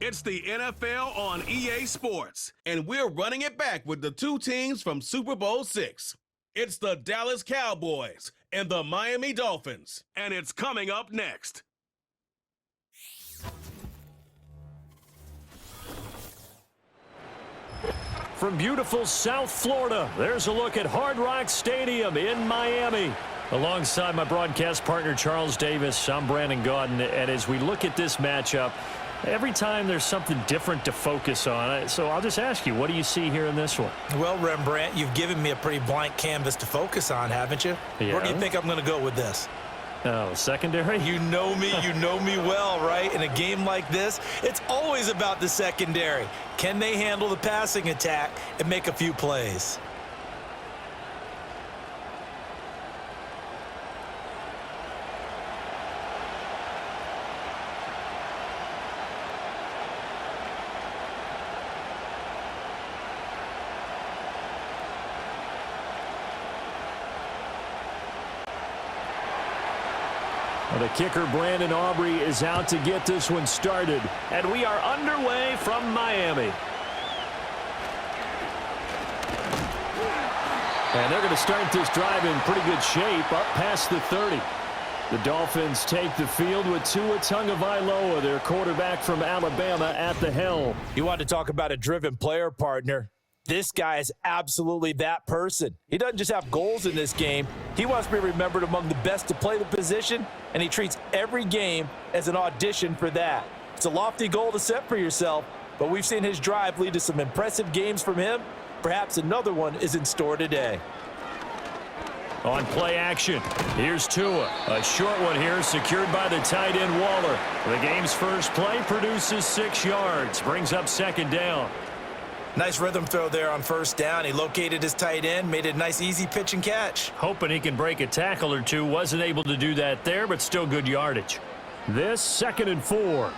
It's the NFL on EA Sports, and we're running it back with the two teams from Super Bowl VI. It's the Dallas Cowboys and the Miami Dolphins, and it's coming up next. From beautiful South Florida, there's a look at Hard Rock Stadium in Miami. Alongside my broadcast partner, Charles Davis, I'm Brandon Gaudin, and as we look at this matchup, every time there's something different to focus on. So I'll just ask you, what do you see here in this one? Well, Rembrandt, you've given me a pretty blank canvas to focus on, haven't you? Yeah. Where do you think I'm going to go with this? Oh, secondary? You know me well, right? In a game like this, it's always about the secondary. Can they handle the passing attack and make a few plays? The kicker, Brandon Aubrey, is out to get this one started. And we are underway from Miami. And they're going to start this drive in pretty good shape, up past the 30. The Dolphins take the field with Tua Tagovailoa, their quarterback from Alabama, at the helm. You want to talk about a driven player, partner? This guy is absolutely that person. He doesn't just have goals in this game. He wants to be remembered among the best to play the position, and he treats every game as an audition for that. It's a lofty goal to set for yourself, but we've seen his drive lead to some impressive games from him. Perhaps another one is in store today. On play action, here's Tua. A short one here, secured by the tight end Waller. The game's first play produces 6 yards, brings up second down. Nice rhythm throw there on first down. He located his tight end, made a nice easy pitch and catch. Hoping he can break a tackle or two. Wasn't able to do that there, but still good yardage. This 2nd and 4.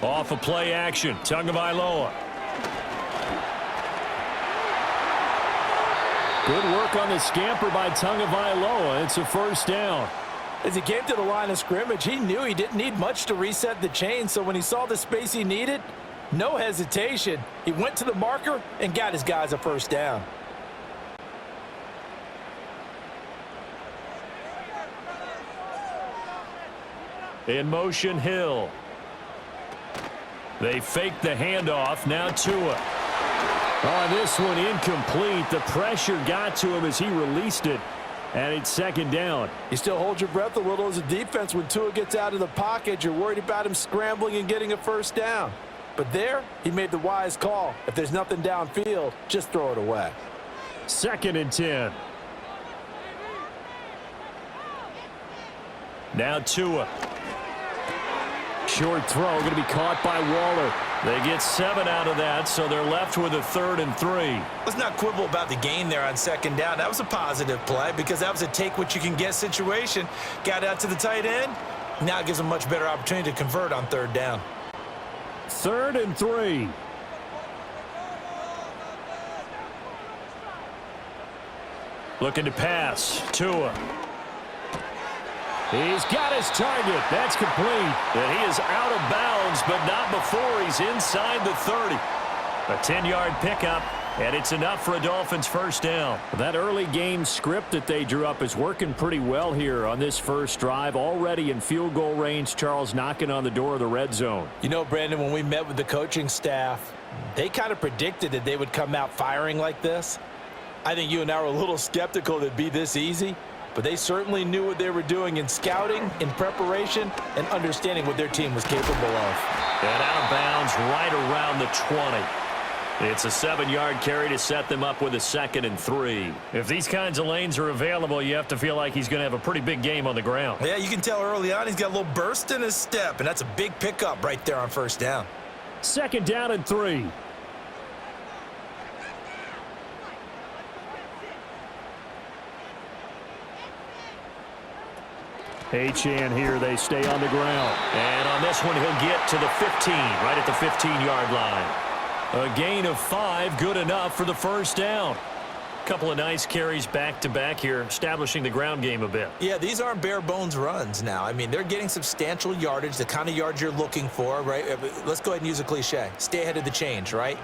Off of play action, Tagovailoa. Good work on the scamper by Tagovailoa. It's a first down. As he came to the line of scrimmage, he knew he didn't need much to reset the chain, so when he saw the space he needed, no hesitation. He went to the marker and got his guys a first down. In motion, Hill. They fake the handoff. Now Tua. On this one, incomplete. The pressure got to him as he released it. And it's second down. You still hold your breath a little as a defense when Tua gets out of the pocket. You're worried about him scrambling and getting a first down. But there, he made the wise call. If there's nothing downfield, just throw it away. 2nd and 10. Now Tua. Short throw, going to be caught by Waller. They get 7 out of that, so they're left with a 3rd and 3. Let's not quibble about the gain there on second down. That was a positive play because that was a take-what-you-can-get situation. Got out to the tight end. Now it gives them a much better opportunity to convert on 3rd down. 3rd and 3. Looking to pass. Tua. He's got his target. That's complete. And he is out of bounds, but not before he's inside the 30. A 10-yard pickup, and it's enough for a Dolphins first down. That early game script that they drew up is working pretty well here on this first drive. Already in field goal range, Charles knocking on the door of the red zone. You know, Brandon, when we met with the coaching staff, they kind of predicted that they would come out firing like this. I think you and I were a little skeptical that it'd be this easy. But they certainly knew what they were doing in scouting, in preparation, and understanding what their team was capable of. And out of bounds right around the 20. It's a 7-yard carry to set them up with a 2nd and 3. If these kinds of lanes are available, you have to feel like he's going to have a pretty big game on the ground. Yeah, you can tell early on he's got a little burst in his step, and that's a big pickup right there on first down. 2nd down and 3. Achane here, they stay on the ground. And on this one, he'll get to the 15, right at the 15-yard line. A gain of 5, good enough for the first down. Couple of nice carries back-to-back here, establishing the ground game a bit. Yeah, these aren't bare-bones runs now. I mean, they're getting substantial yardage, the kind of yards you're looking for, right? Let's go ahead and use a cliche. Stay ahead of the change, right?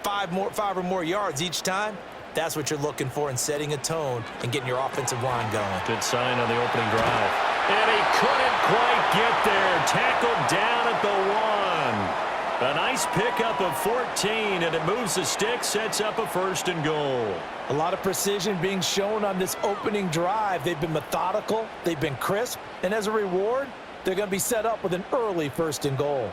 Five or more yards each time. That's what you're looking for in setting a tone and getting your offensive line going. Good sign on the opening drive. And he couldn't quite get there. Tackled down at the 1. A nice pickup of 14, and it moves the stick, sets up a 1st and goal. A lot of precision being shown on this opening drive. They've been methodical, they've been crisp, and as a reward, they're going to be set up with an early 1st and goal.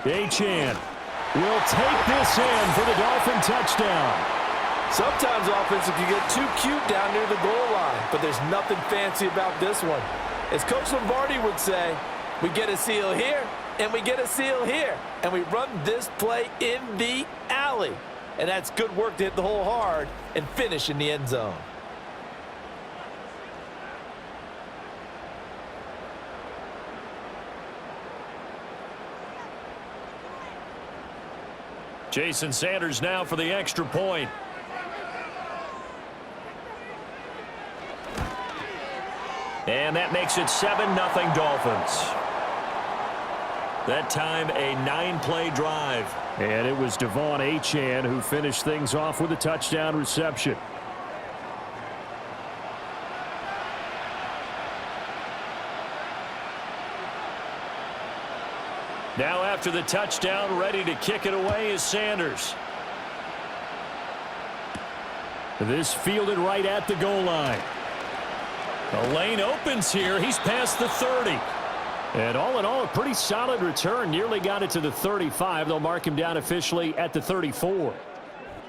Achane will take this in for the Dolphin touchdown. Sometimes offensive can get too cute down near the goal line, but there's nothing fancy about this one. As Coach Lombardi would say, we get a seal here, and we get a seal here, and we run this play in the alley. And that's good work to hit the hole hard and finish in the end zone. Jason Sanders now for the extra point. And that makes it 7-0 Dolphins. That time a 9-play drive. And it was Devon Achane who finished things off with a touchdown reception. Now after the touchdown, ready to kick it away is Sanders. This fielded right at the goal line. The lane opens here. He's past the 30. And all in all, a pretty solid return. Nearly got it to the 35. They'll mark him down officially at the 34.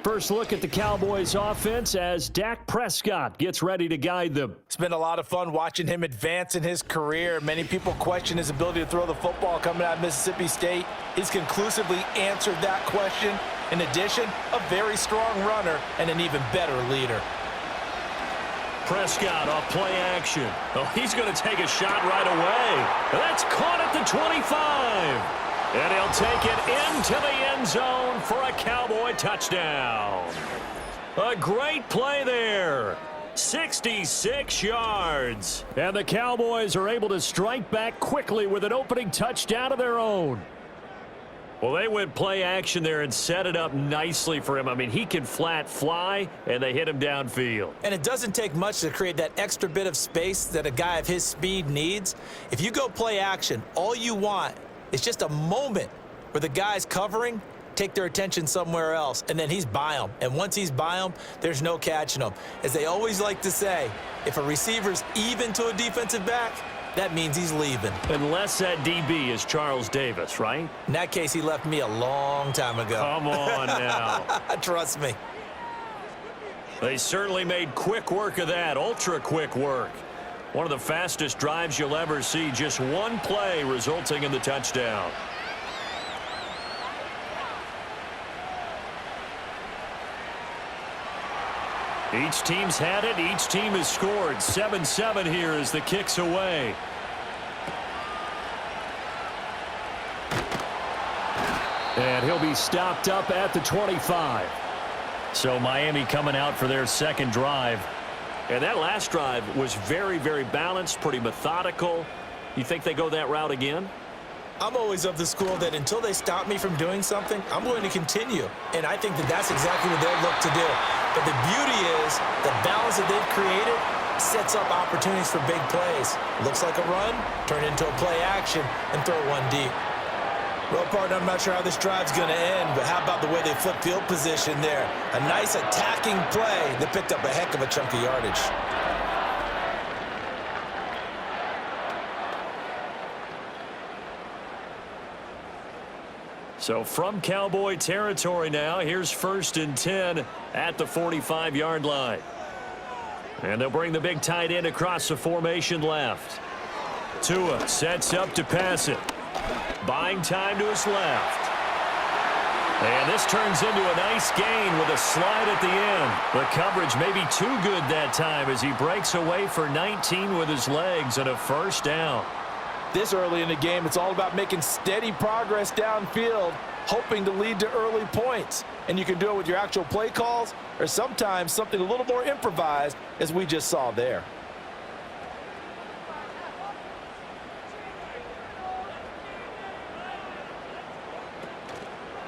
First look at the Cowboys offense as Dak Prescott gets ready to guide them. It's been a lot of fun watching him advance in his career. Many people question his ability to throw the football coming out of Mississippi State. He's conclusively answered that question. In addition, a very strong runner and an even better leader. Prescott off play action. Oh, he's going to take a shot right away. That's caught at the 25. And he'll take it into the end zone for a Cowboy touchdown. A great play there. 66 yards. And the Cowboys are able to strike back quickly with an opening touchdown of their own. Well, they went play action there and set it up nicely for him. I mean, he can flat fly, and they hit him downfield. And it doesn't take much to create that extra bit of space that a guy of his speed needs. If you go play action, all you want is just a moment where the guy's covering, take their attention somewhere else, and then he's by them. And once he's by them, there's no catching them. As they always like to say, if a receiver's even to a defensive back, that means he's leaving. Unless that DB is Charles Davis, right? In that case, he left me a long time ago. Come on now. Trust me. They certainly made quick work of that, ultra quick work. One of the fastest drives you'll ever see, just one play resulting in the touchdown. Each team's had it. Each team has scored. 7-7 here as the kick's away. And he'll be stopped up at the 25. So Miami coming out for their second drive. And that last drive was very, very balanced, pretty methodical. You think they go that route again? I'm always of the school that until they stop me from doing something, I'm going to continue. And I think that that's exactly what they'll look to do. But the beauty is the balance that they've created sets up opportunities for big plays. Looks like a run, turn into a play action, and throw one deep. Well, partner, I'm not sure how this drive's going to end, but how about the way they flip field position there? A nice attacking play that picked up a heck of a chunk of yardage. So from Cowboy territory now, here's 1st and 10 at the 45-yard line. And they'll bring the big tight end across the formation left. Tua sets up to pass it. Buying time to his left. And this turns into a nice gain with a slide at the end. The coverage may be too good that time as he breaks away for 19 with his legs and a 1st down. This early in the game, it's all about making steady progress downfield. hoping to lead to early points. And you can do it with your actual play calls or sometimes something a little more improvised, as we just saw there.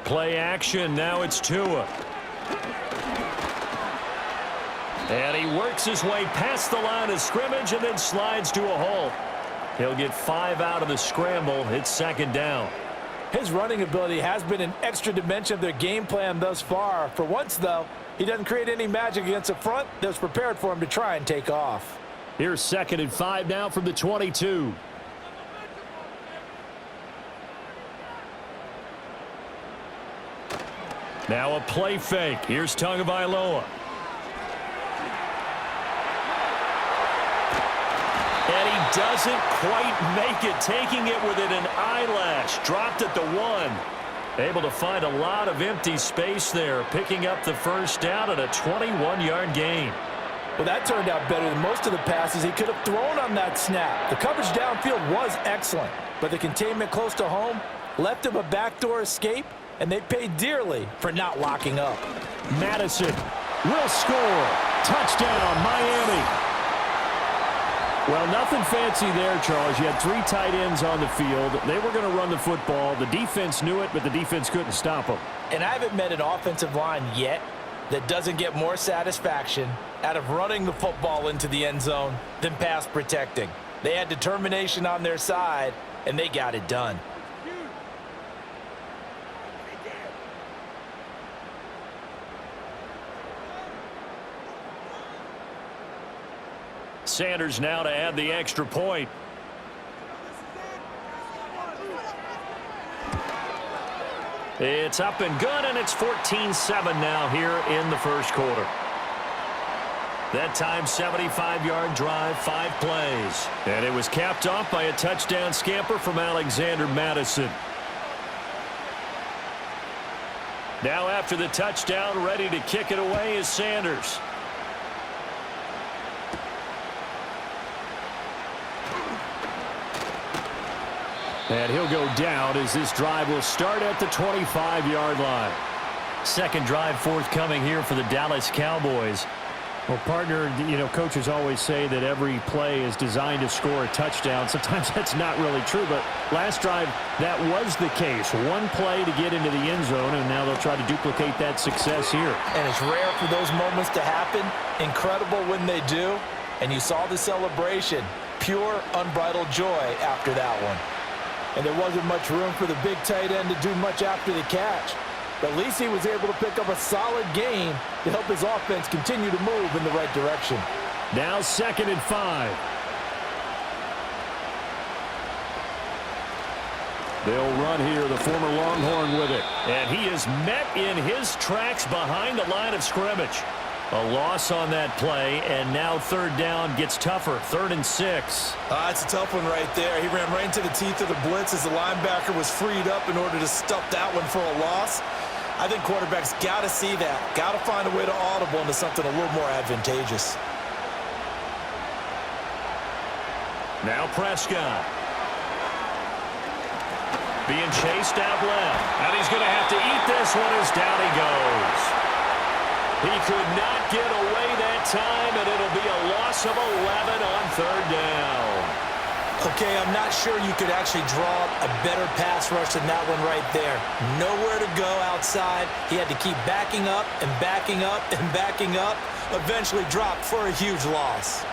Play action. Now it's Tua. And he works his way past the line of scrimmage and then slides to a halt. He'll get 5 out of the scramble. It's second down. His running ability has been an extra dimension of their game plan thus far. For once, though, he doesn't create any magic against the front that's prepared for him to try and take off. Here's 2nd and 5 now from the 22. Now a play fake. Here's Tagovailoa. And he doesn't quite make it, taking it within an eyelash. Dropped at the 1. Able to find a lot of empty space there, picking up the first down at a 21-yard gain. Well, that turned out better than most of the passes he could have thrown on that snap. The coverage downfield was excellent, but the containment close to home left him a backdoor escape, and they paid dearly for not locking up. Madison will score. Touchdown, Miami. Well, nothing fancy there, Charles. You had 3 tight ends on the field. They were going to run the football. The defense knew it, but the defense couldn't stop them. And I haven't met an offensive line yet that doesn't get more satisfaction out of running the football into the end zone than pass protecting. They had determination on their side, and they got it done. Sanders now to add the extra point. It's up and good, and it's 14-7 now here in the first quarter. That time, 75-yard drive, 5 plays. And it was capped off by a touchdown scamper from Alexander Madison. Now after the touchdown, ready to kick it away is Sanders. And he'll go down as this drive will start at the 25-yard line. Second drive forthcoming here for the Dallas Cowboys. Well, partner, you know, coaches always say that every play is designed to score a touchdown. Sometimes that's not really true, but last drive, that was the case. One play to get into the end zone, and now they'll try to duplicate that success here. And it's rare for those moments to happen. Incredible when they do. And you saw the celebration. Pure, unbridled joy after that one. And there wasn't much room for the big tight end to do much after the catch. But at least he was able to pick up a solid gain to help his offense continue to move in the right direction. Now 2nd and 5. They'll run here, the former Longhorn with it. And he is met in his tracks behind the line of scrimmage. A loss on that play, and now 3rd down gets tougher. 3rd and 6. That's a tough one right there. He ran right into the teeth of the blitz as the linebacker was freed up in order to stuff that one for a loss. I think quarterbacks got to see that. Got to find a way to audible into something a little more advantageous. Now Prescott. Being chased out left. And he's going to have to eat this one as down he goes. He could not get away that time, and it'll be a loss of 11 on 3rd down. Okay, I'm not sure you could actually draw a better pass rush than that one right there. Nowhere to go outside. He had to keep backing up and backing up and backing up. Eventually dropped for a huge loss.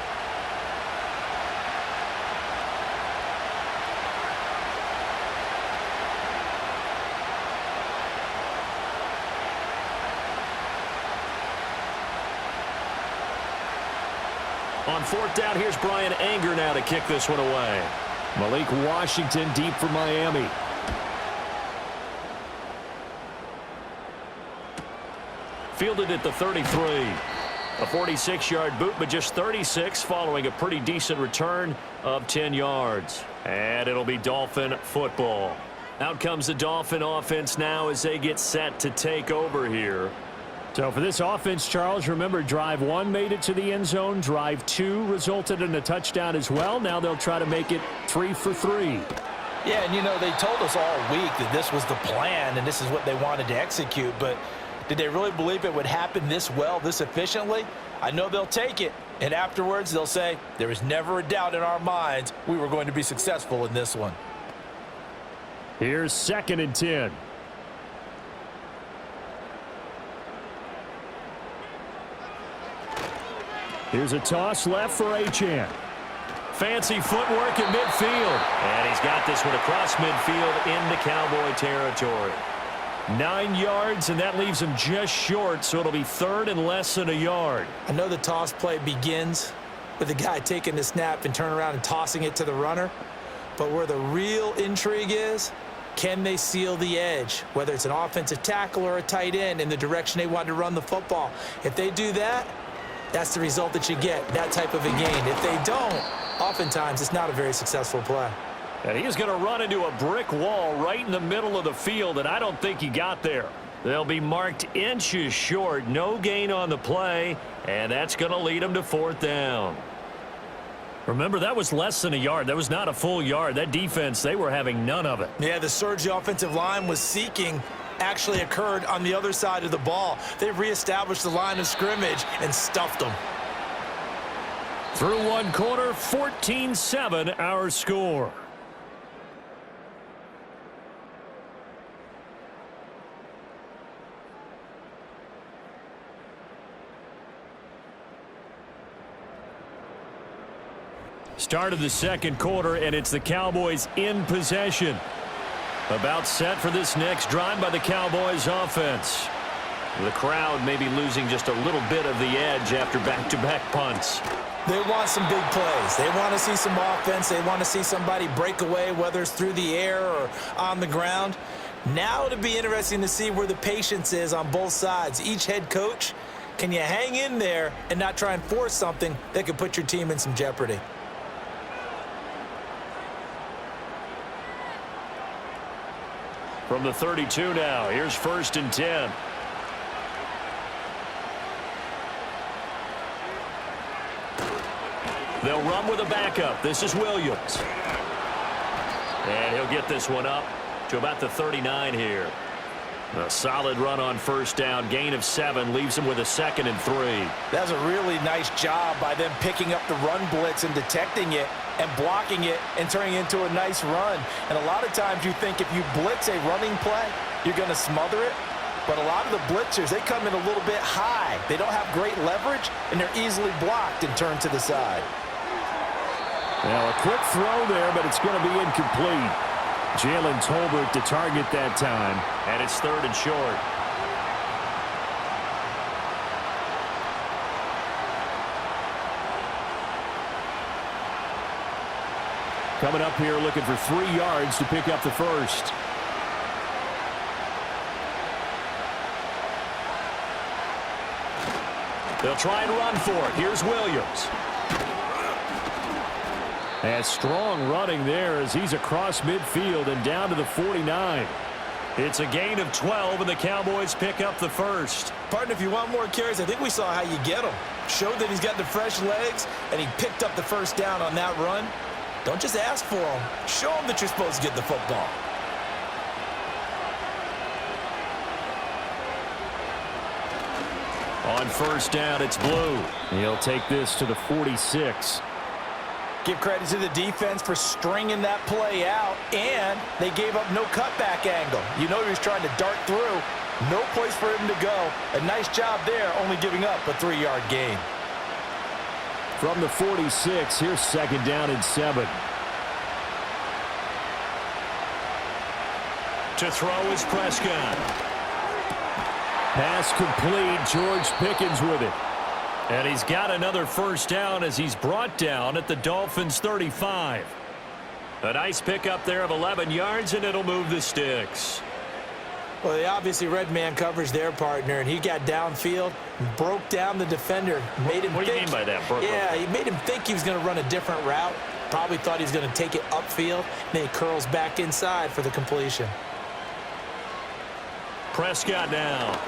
On 4th down, here's Brian Anger now to kick this one away. Malik Washington deep for Miami. Fielded at the 33. A 46-yard boot, but just 36 following a pretty decent return of 10 yards. And it'll be Dolphin football. Out comes the Dolphin offense now as they get set to take over here. So for this offense, Charles, remember drive 1 made it to the end zone. Drive 2 resulted in a touchdown as well. Now they'll try to make it 3 for 3. Yeah, and they told us all week that this was the plan and this is what they wanted to execute, but did they really believe it would happen this well, this efficiently? I know they'll take it, and afterwards they'll say, there was never a doubt in our minds we were going to be successful in this one. Here's 2nd and 10. Here's a toss left for Achane. Fancy footwork in midfield. And he's got this one across midfield into Cowboy territory. 9 yards, and that leaves him just short, so it'll be 3rd and less than a yard. I know the toss play begins with the guy taking the snap and turning around and tossing it to the runner, but where the real intrigue is, can they seal the edge, whether it's an offensive tackle or a tight end, in the direction they want to run the football? If they do that, that's the result that you get, that type of a gain. If they don't, oftentimes it's not a very successful play. And he's going to run into a brick wall right in the middle of the field, and I don't think he got there. They'll be marked inches short, no gain on the play, and that's going to lead him to 4th down. Remember, that was less than a yard. That was not a full yard. That defense, they were having none of it. Yeah, the surge the offensive line was seeking actually occurred on the other side of the ball. They reestablished the line of scrimmage and stuffed them. Through 1 quarter, 14-7 our score. Start of the 2nd quarter, and it's the Cowboys in possession. About set for this next drive by the Cowboys offense. The crowd may be losing just a little bit of the edge after back-to-back punts. They want some big plays. They want to see some offense. They want to see somebody break away, whether it's through the air or on the ground. Now it'll be interesting to see where the patience is on both sides. Each head coach, can you hang in there and not try and force something that could put your team in some jeopardy? From the 32 now, here's 1st and 10. They'll run with a backup. This is Williams. And he'll get this one up to about the 39 here. A solid run on 1st down. Gain of 7 leaves him with a 2nd and 3. That's a really nice job by them picking up the run blitz and detecting it and blocking it and turning it into a nice run. And a lot of times you think if you blitz a running play, you're going to smother it. But a lot of the blitzers, they come in a little bit high. They don't have great leverage, and they're easily blocked and turned to the side. Now a quick throw there, but it's going to be incomplete. Jalen Tolbert to target that time. And it's 3rd and short. Coming up here looking for 3 yards to pick up the 1st. They'll try and run for it. Here's Williams. And strong running there as he's across midfield and down to the 49. It's a gain of 12, and the Cowboys pick up the 1st. Partner, if you want more carries, I think we saw how you get them. Showed that he's got the fresh legs, and he picked up the 1st down on that run. Don't just ask for them. Show them that you're supposed to get the football. On 1st down, it's Blue. He'll take this to the 46. Give credit to the defense for stringing that play out, and they gave up no cutback angle. You know he was trying to dart through. No place for him to go. A nice job there, only giving up a 3-yard gain. From the 46, here's 2nd down and 7. To throw is Prescott. Pass complete. George Pickens with it. And he's got another 1st down as he's brought down at the Dolphins' 35. A nice pickup there of 11 yards, and it'll move the sticks. Well, they obviously read man coverage their partner, and he got downfield, broke down the defender. Made him what do you mean by that, Brooke? Yeah, he made him think he was going to run a different route. Probably thought he was going to take it upfield. Then he curls back inside for the completion. Prescott now.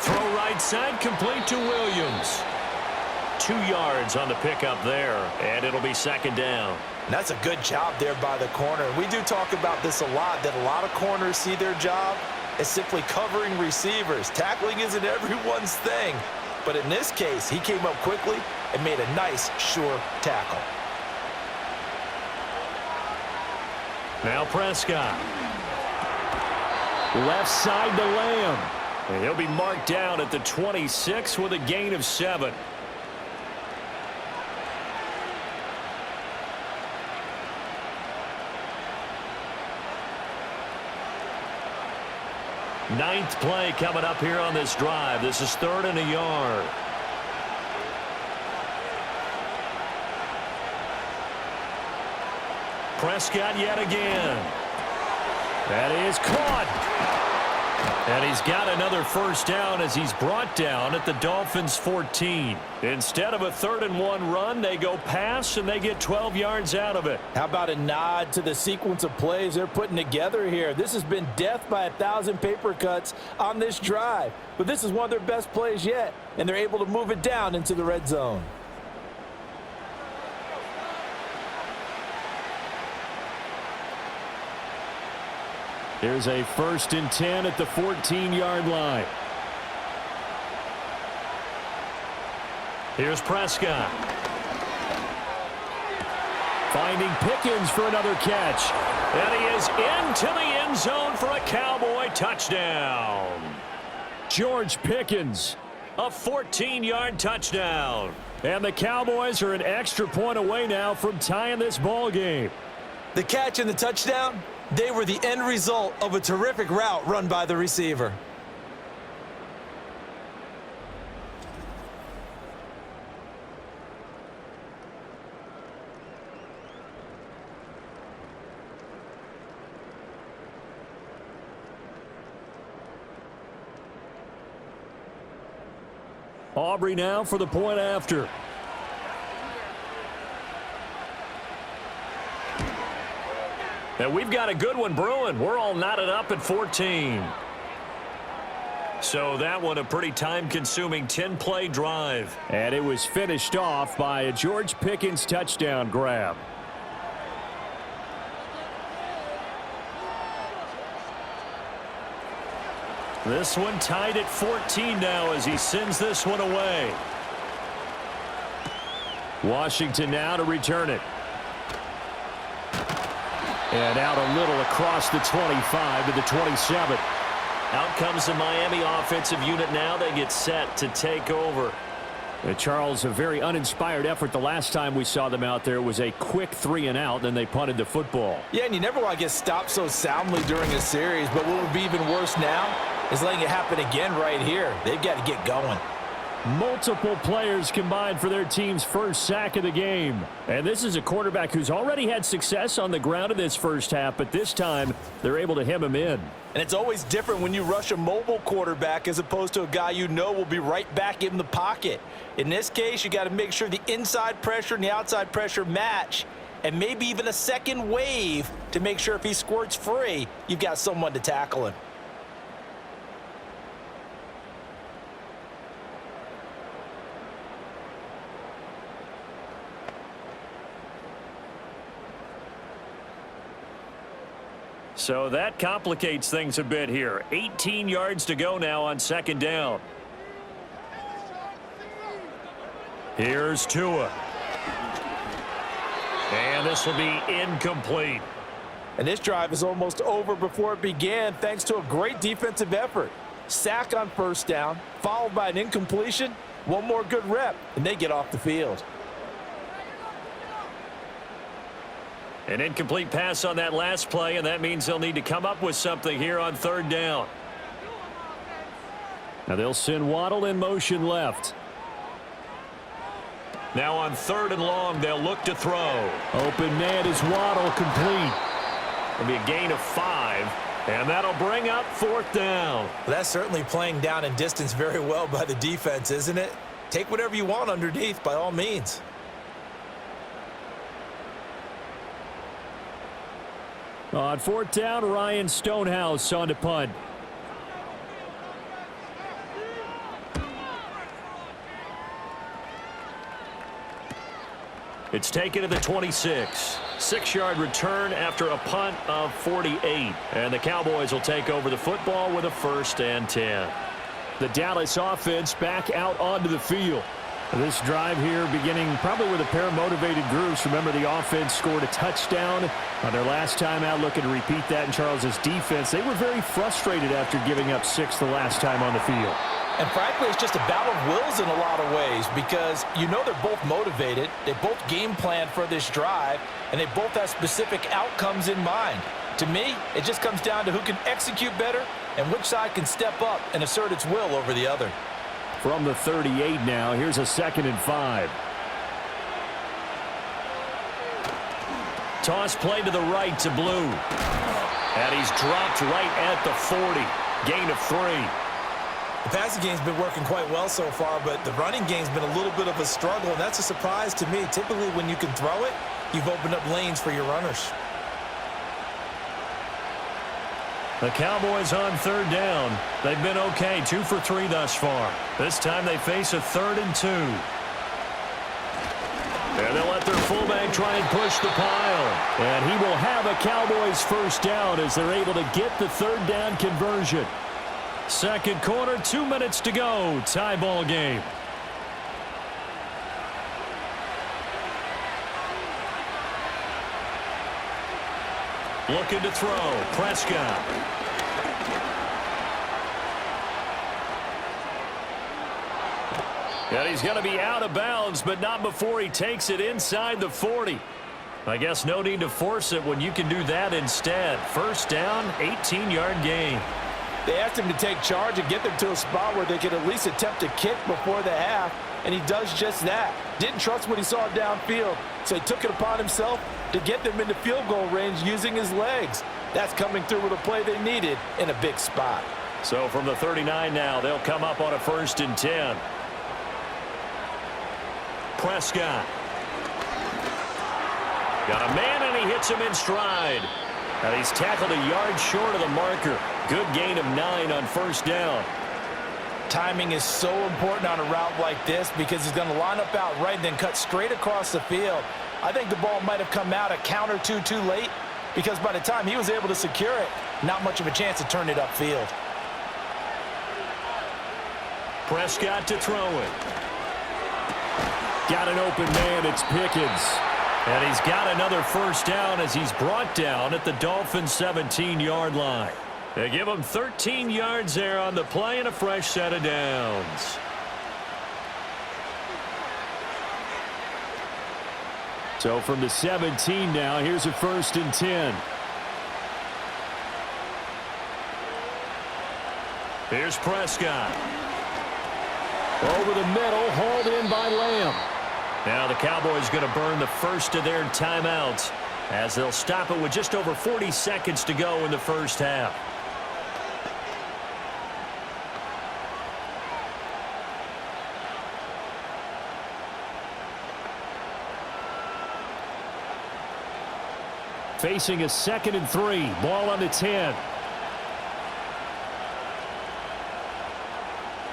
Throw right side, complete to Williams. 2 yards on the pickup there, and it'll be second down. And that's a good job there by the corner. We do talk about this a lot, that a lot of corners see their job as simply covering receivers. Tackling isn't everyone's thing. But in this case, he came up quickly and made a nice, sure tackle. Now Prescott. Left side to Lamb. And he'll be marked down at the 26 with a gain of 7. Ninth play coming up here on this drive. This is 3rd and a yard. Prescott yet again. That is caught. And he's got another first down as he's brought down at the Dolphins' 14. Instead of a 3rd and 1 run, they go pass and they get 12 yards out of it. How about a nod to the sequence of plays they're putting together here? This has been death by 1,000 paper cuts on this drive. But this is one of their best plays yet, and they're able to move it down into the red zone. Here's a 1st and 10 at the 14-yard line. Here's Prescott. Finding Pickens for another catch. And he is into the end zone for a Cowboy touchdown. George Pickens, a 14-yard touchdown. And the Cowboys are an extra point away now from tying this ball game. The catch and the touchdown, they were the end result of a terrific route run by the receiver. Aubrey now for the point after. And we've got a good one brewing. We're all knotted up at 14. So that one a pretty time-consuming 10-play drive. And it was finished off by a George Pickens touchdown grab. This one tied at 14 now as he sends this one away. Washington now to return it. And out a little across the 25 to the 27. Out comes the Miami offensive unit now. They get set to take over. Charles, a very uninspired effort the last time we saw them out there. Was a quick 3 and out, then they punted the football. Yeah, and you never want to get stopped so soundly during a series, but what would be even worse now is letting it happen again right here. They've got to get going. Multiple players combined for their team's first sack of the game. And this is a quarterback who's already had success on the ground in this first half, but this time they're able to hem him in. And it's always different when you rush a mobile quarterback as opposed to a guy you know will be right back in the pocket. In this case, you got to make sure the inside pressure and the outside pressure match, and maybe even a second wave to make sure if he squirts free, you've got someone to tackle him. So that complicates things a bit here. 18 yards to go now on second down. Here's Tua. And this will be incomplete. And this drive is almost over before it began thanks to a great defensive effort. Sack on first down, followed by an incompletion. One more good rep, and they get off the field. An incomplete pass on that last play, and that means they'll need to come up with something here on third down. Now they'll send Waddle in motion left. Now on 3rd and long, they'll look to throw. Open man is Waddle, complete. It'll be a gain of 5, and that'll bring up 4th down. Well, that's certainly playing down and distance very well by the defense, isn't it? Take whatever you want underneath, by all means. On 4th down, Ryan Stonehouse on to punt. It's taken to the 26. 6-yard return after a punt of 48. And the Cowboys will take over the football with a 1st and 10. The Dallas offense back out onto the field. This drive here beginning probably with a pair of motivated groups. Remember, the offense scored a touchdown on their last time out, looking to repeat that in Charles's defense. They were very frustrated after giving up 6 the last time on the field. And frankly, it's just a battle of wills in a lot of ways because you know they're both motivated. They both game plan for this drive, and they both have specific outcomes in mind. To me, it just comes down to who can execute better and which side can step up and assert its will over the other. From the 38 now, here's a 2nd and 5. Toss play to the right to Blue. And he's dropped right at the 40. Gain of 3. The passing game's been working quite well so far, but the running game's been a little bit of a struggle, and that's a surprise to me. Typically, when you can throw it, you've opened up lanes for your runners. The Cowboys on 3rd down. They've been okay, 2 for 3 thus far. This time they face a 3rd and 2. And they'll let their fullback try and push the pile. And he will have a Cowboys 1st down as they're able to get the 3rd down conversion. 2nd quarter, 2 minutes to go. Tie ball game. Looking to throw. Prescott. And he's going to be out of bounds, but not before he takes it inside the 40. I guess no need to force it when you can do that instead. 1st down, 18-yard gain. They asked him to take charge and get them to a spot where they could at least attempt a kick before the half, and he does just that. Didn't trust what he saw downfield, so he took it upon himself to get them into field goal range using his legs. That's coming through with a play they needed in a big spot. So from the 39 now, they'll come up on a 1st and 10. Prescott. Got a man, and he hits him in stride. And he's tackled a yard short of the marker. Good gain of 9 on 1st down. Timing is so important on a route like this because he's going to line up out right and then cut straight across the field. I think the ball might have come out a count or two too late because by the time he was able to secure it, not much of a chance to turn it upfield. Prescott to throw it. Got an open man. It's Pickens. And he's got another 1st down as he's brought down at the Dolphins' 17-yard line. They give him 13 yards there on the play and a fresh set of downs. So from the 17 now, here's a 1st and 10. Here's Prescott. Over the middle, hauled in by Lamb. Now the Cowboys going to burn the first of their timeouts as they'll stop it with just over 40 seconds to go in the 1st half. Facing a 2nd and 3. Ball on the 10.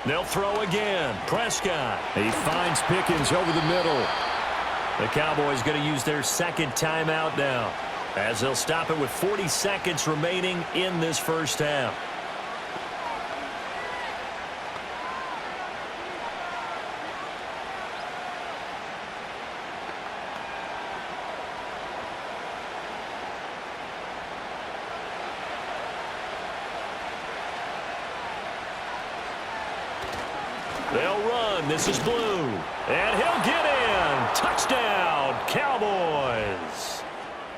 They'll throw again. Prescott. He finds Pickens over the middle. The Cowboys going to use their 2nd timeout now as they'll stop it with 40 seconds remaining in this 1st half. They'll run. This is Blue. And he'll get in. Touchdown, Cowboys.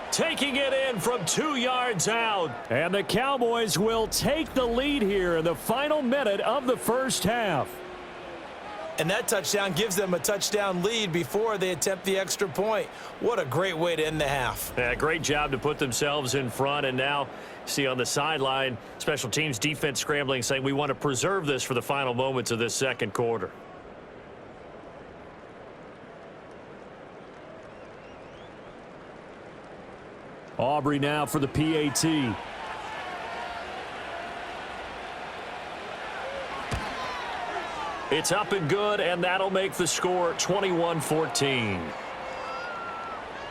Taking it in from 2 yards out. And the Cowboys will take the lead here in the final minute of the 1st half. And that touchdown gives them a touchdown lead before they attempt the extra point. What a great way to end the half. Yeah, great job to put themselves in front. And now, see on the sideline, special teams defense scrambling, saying we want to preserve this for the final moments of this 2nd quarter. Aubrey now for the PAT. It's up and good, and that'll make the score 21-14.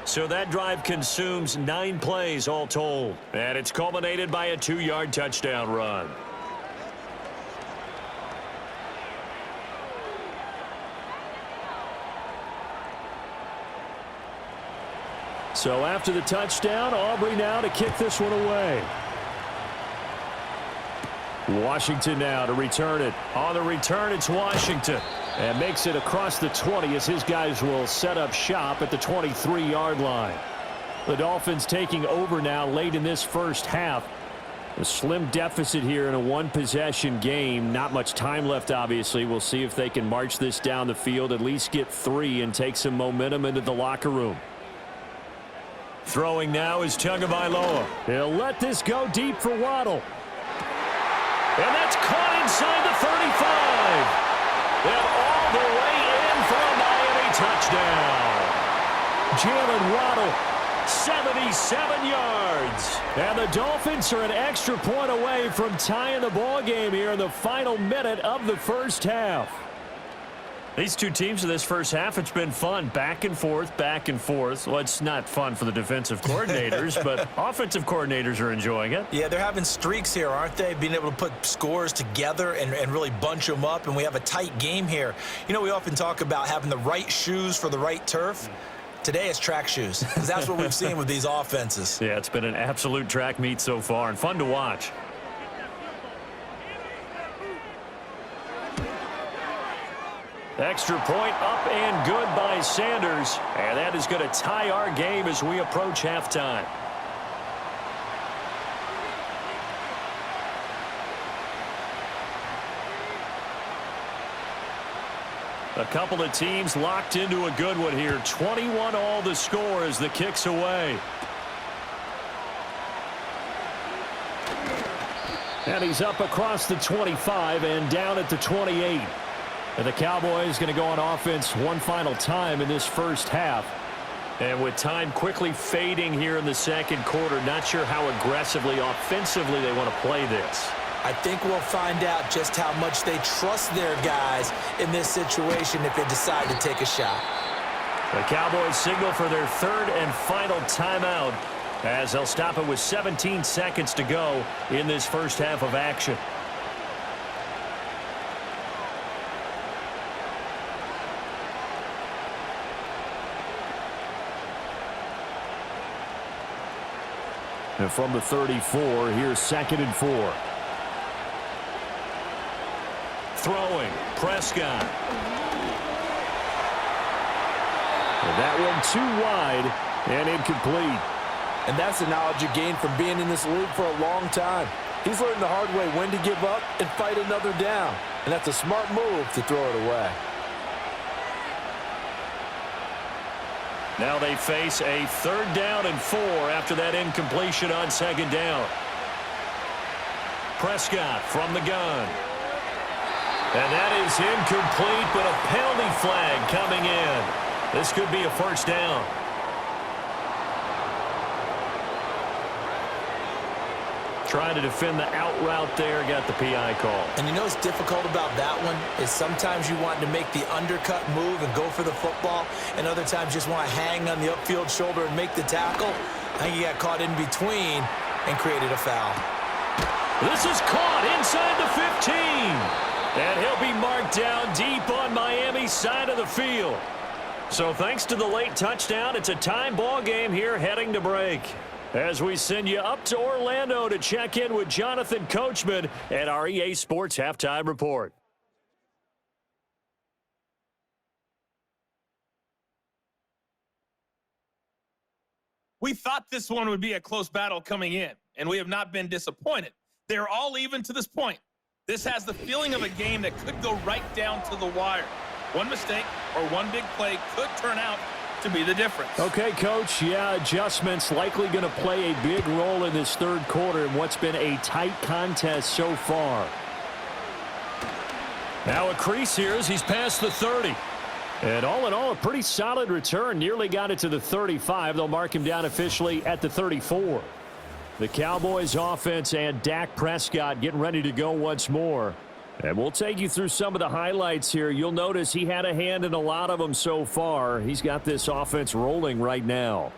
So that drive consumes 9 plays all told. And it's culminated by a 2-yard touchdown run. So after the touchdown, Aubrey now to kick this one away. Washington now to return it. On the return, it's Washington. And makes it across the 20 as his guys will set up shop at the 23-yard line. The Dolphins taking over now late in this first half. A slim deficit here in a one-possession game. Not much time left, obviously. We'll see if they can march this down the field, at least get 3 and take some momentum into the locker room. Throwing now is Tagovailoa. He'll let this go deep for Waddle. And that's caught inside the 35. And all the way in for a Miami touchdown. Jalen Waddle, 77 yards. And the Dolphins are an extra point away from tying the ball game here in the final minute of the first half. These two teams in this first half, it's been fun. Back and forth, back and forth. Well, it's not fun for the defensive coordinators, but offensive coordinators are enjoying it. Yeah, they're having streaks here, aren't they? Being able to put scores together and really bunch them up, and we have a tight game here. You know, we often talk about having the right shoes for the right turf. Today it's track shoes, because that's what we've seen with these offenses. Yeah, it's been an absolute track meet so far, and fun to watch. Extra point up and good by Sanders. And that is going to tie our game as we approach halftime. A couple of teams locked into a good one here. 21 all the score as the kick's away. And he's up across the 25 and down at the 28. And the Cowboys going to go on offense one final time in this first half. And with time quickly fading here in the second quarter, not sure how aggressively, offensively they want to play this. I think we'll find out just how much they trust their guys in this situation if they decide to take a shot. The Cowboys signal for their third and final timeout as they'll stop it with 17 seconds to go in this first half of action. And from the 34, here's 2nd and 4. Throwing, Prescott. And that one too wide and incomplete. And that's the knowledge you gain from being in this league for a long time. He's learned the hard way when to give up and fight another down. And that's a smart move to throw it away. Now they face a 3rd down and 4 after that incompletion on 2nd down. Prescott from the gun. And that is incomplete, but a penalty flag coming in. This could be a 1st down. Trying to defend the out route there, got the PI call. And you know what's difficult about that one is sometimes you want to make the undercut move and go for the football, and other times just want to hang on the upfield shoulder and make the tackle. I think he got caught in between and created a foul. This is caught inside the 15. And he'll be marked down deep on Miami's side of the field. So thanks to the late touchdown, it's a time ball game here heading to break. As we send you up to Orlando to check in with Jonathan Coachman at our EA Sports Halftime Report. We thought this one would be a close battle coming in, and we have not been disappointed. They're all even to this point. This has the feeling of a game that could go right down to the wire. One mistake or one big play could turn out to be the difference. Okay, Coach. Yeah, adjustments likely going to play a big role in this third quarter in what's been a tight contest so far. Now a crease here as he's past the 30. And all in all, a pretty solid return. Nearly got it to the 35. They'll mark him down officially at the 34. The Cowboys offense and Dak Prescott getting ready to go once more. And we'll take you through some of the highlights here. You'll notice he had a hand in a lot of them so far. He's got this offense rolling right now.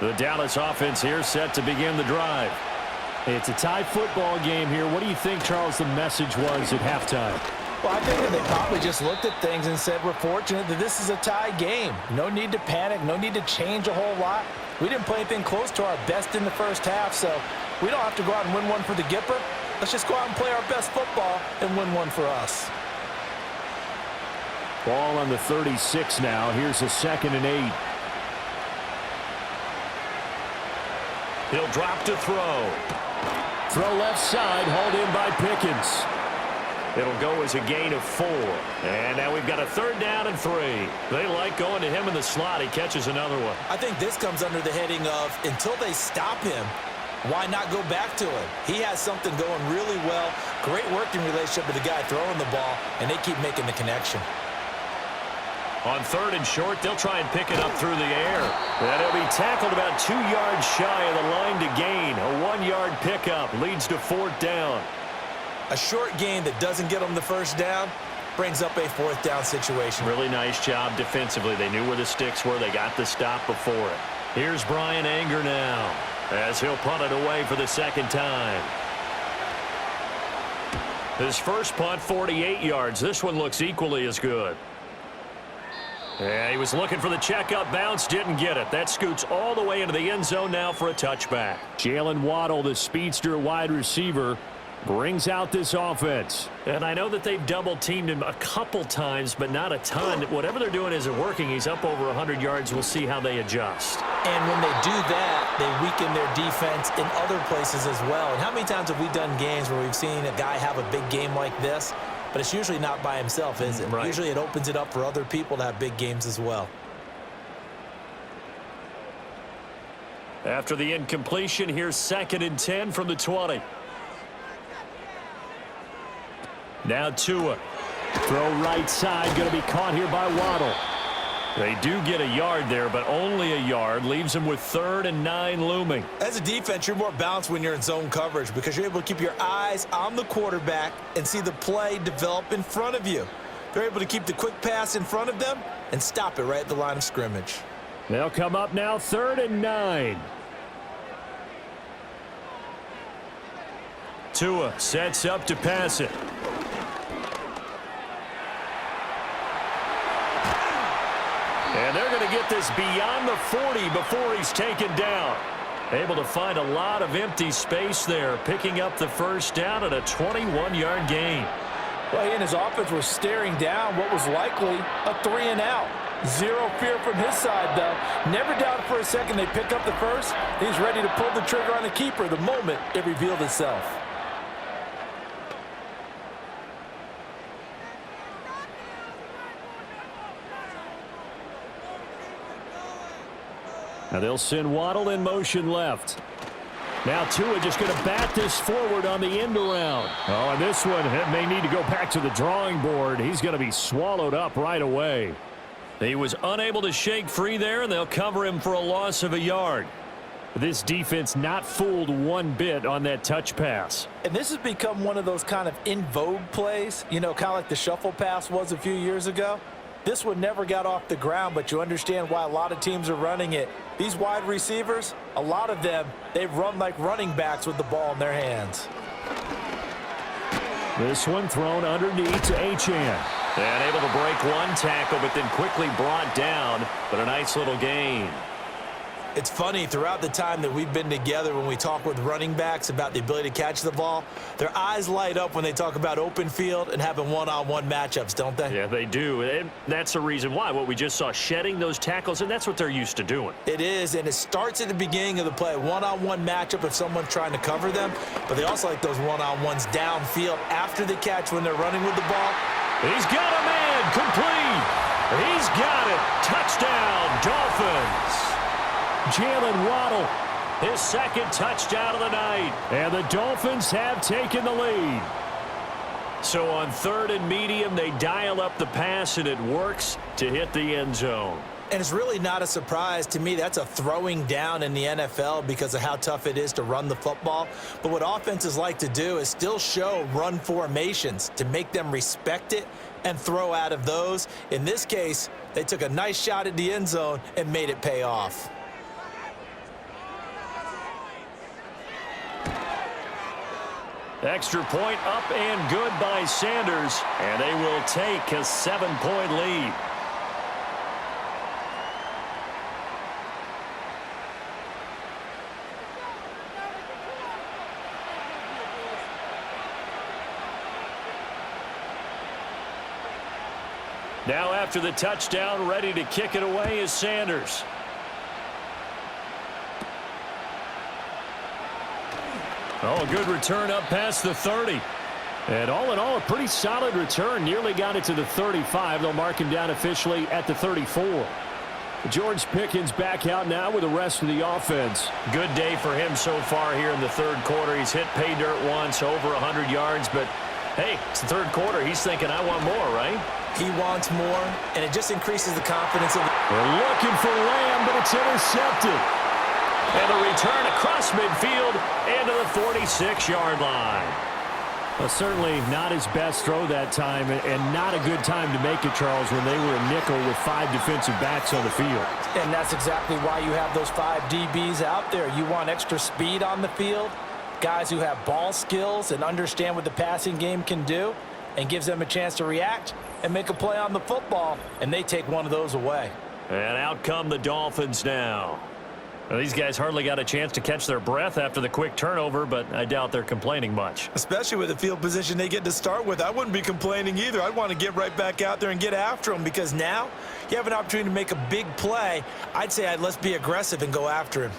The Dallas offense here set to begin the drive. It's a tie football game here. What do you think, Charles, the message was at halftime? Well, I think that they probably just looked at things and said, we're fortunate that this is a tie game. No need to panic. No need to change a whole lot. We didn't play anything close to our best in the first half, so we don't have to go out and win one for the Gipper. Let's just go out and play our best football and win one for us. Ball on the 36 now. Here's a 2nd and 8. He'll drop to throw. Throw left side, hauled in by Pickens. It'll go as a gain of 4. And now we've got a 3rd down and 3. They like going to him in the slot. He catches another one. I think this comes under the heading of, until they stop him, why not go back to him? He has something going really well. Great working relationship with the guy throwing the ball, and they keep making the connection. On 3rd and short, they'll try and pick it up through the air. And he'll be tackled about 2 yards shy of the line to gain. A 1-yard pickup leads to 4th down. A short gain that doesn't get them the 1st down brings up a 4th down situation. Really nice job defensively. They knew where the sticks were. They got the stop before it. Here's Brian Anger now as he'll punt it away for the 2nd time. His first punt, 48 yards. This one looks equally as good. Yeah, he was looking for the checkup bounce, didn't get it. That scoots all the way into the end zone now for a touchback. Jalen Waddle, the speedster wide receiver, brings out this offense. And I know that they've double-teamed him a couple times, but not a ton. Whatever they're doing isn't working. He's up over 100 yards. We'll see how they adjust. And when they do that, they weaken their defense in other places as well. And how many times have we done games where we've seen a guy have a big game like this? But it's usually not by himself, is it? Right. Usually it opens it up for other people to have big games as well. After the incompletion, here's 2nd and 10 from the 20. Now Tua. Throw right side, going to be caught here by Waddle. They do get a yard there, but only a yard. Leaves them with 3rd and 9 looming. As a defense, you're more balanced when you're in zone coverage because you're able to keep your eyes on the quarterback and see the play develop in front of you. They're able to keep the quick pass in front of them and stop it right at the line of scrimmage. They'll come up now 3rd and 9. Tua sets up to pass it. And they're going to get this beyond the 40 before he's taken down. Able to find a lot of empty space there, picking up the 1st down at a 21-yard gain. Well, he and his offense were staring down what was likely a 3-and-out. Zero fear from his side, though. Never doubted for a second they pick up the 1st. He's ready to pull the trigger on the keeper the moment it revealed itself. Now they'll send Waddle in motion left. Now Tua just going to bat this forward on the end around. Oh, and this one may need to go back to the drawing board. He's going to be swallowed up right away. He was unable to shake free there, and they'll cover him for a loss of a yard. This defense not fooled one bit on that touch pass. And this has become one of those kind of in vogue plays, you know, kind of like the shuffle pass was a few years ago. This one never got off the ground, but you understand why a lot of teams are running it. These wide receivers, a lot of them, they've run like running backs with the ball in their hands. This one thrown underneath to Achane. And able to break one tackle, but then quickly brought down, but a nice little gain. It's funny, throughout the time that we've been together, when we talk with running backs about the ability to catch the ball, their eyes light up when they talk about open field and having one-on-one matchups, don't they? Yeah, they do. And that's the reason why. What we just saw, shedding those tackles, and that's what they're used to doing. It is, and it starts at the beginning of the play, one-on-one matchup if someone's trying to cover them, but they also like those one-on-ones downfield after the catch when they're running with the ball. He's got a man, complete. He's got it. Touchdown, Dolphins. Jalen Waddle, his 2nd touchdown of the night. And the Dolphins have taken the lead. So on 3rd and medium, they dial up the pass, and it works to hit the end zone. And it's really not a surprise to me. That's a throwing down in the NFL because of how tough it is to run the football. But what offenses like to do is still show run formations to make them respect it and throw out of those. In this case, they took a nice shot at the end zone and made it pay off. Extra point up and good by Sanders, and they will take a 7-point lead. Now after the touchdown, ready to kick it away is Sanders. Oh, a good return up past the 30. And all in all, a pretty solid return. Nearly got it to the 35. They'll mark him down officially at the 34. George Pickens back out now with the rest of the offense. Good day for him so far here in the third quarter. He's hit pay dirt once, over 100 yards. But, hey, it's the third quarter. He's thinking, I want more, right? He wants more, and it just increases the confidence of the... They're looking for Lamb, but it's intercepted. And the return across midfield and to the 46-yard line. Well, certainly not his best throw that time, and not a good time to make it, Charles, when they were a nickel with 5 defensive backs on the field. And that's exactly why you have those 5 DBs out there. You want extra speed on the field, guys who have ball skills and understand what the passing game can do, and gives them a chance to react and make a play on the football, and they take one of those away. And out come the Dolphins now. Well, these guys hardly got a chance to catch their breath after the quick turnover, but I doubt they're complaining much. Especially with the field position they get to start with. I wouldn't be complaining either. I'd want to get right back out there and get after them, because now you have an opportunity to make a big play. I'd say let's be aggressive and go after him.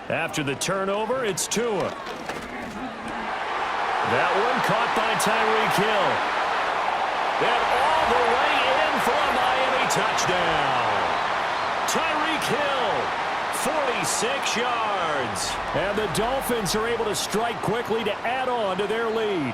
After the turnover, it's Tua. That one caught by Tyreek Hill. And all the way in for a Miami touchdown. Tyreek Hill, 46 yards. And the Dolphins are able to strike quickly to add on to their lead.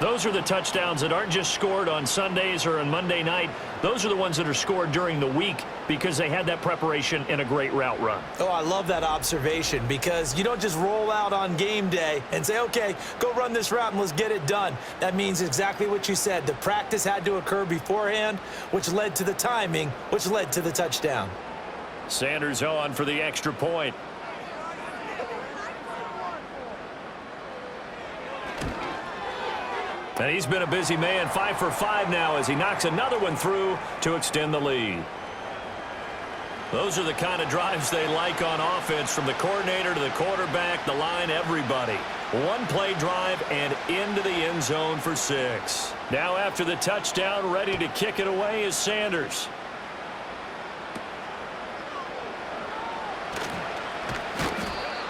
Those are the touchdowns that aren't just scored on Sundays or on Monday night. Those are the ones that are scored during the week because they had that preparation in a great route run. Oh, I love that observation, because you don't just roll out on game day and say, okay, go run this route and let's get it done. That means exactly what you said. The practice had to occur beforehand, which led to the timing, which led to the touchdown. Sanders on for the extra point. And he's been a busy man, 5 for 5 now as he knocks another one through to extend the lead. Those are the kind of drives they like on offense, from the coordinator to the quarterback, the line, everybody. One play drive and into the end zone for 6. Now after the touchdown, ready to kick it away is Sanders.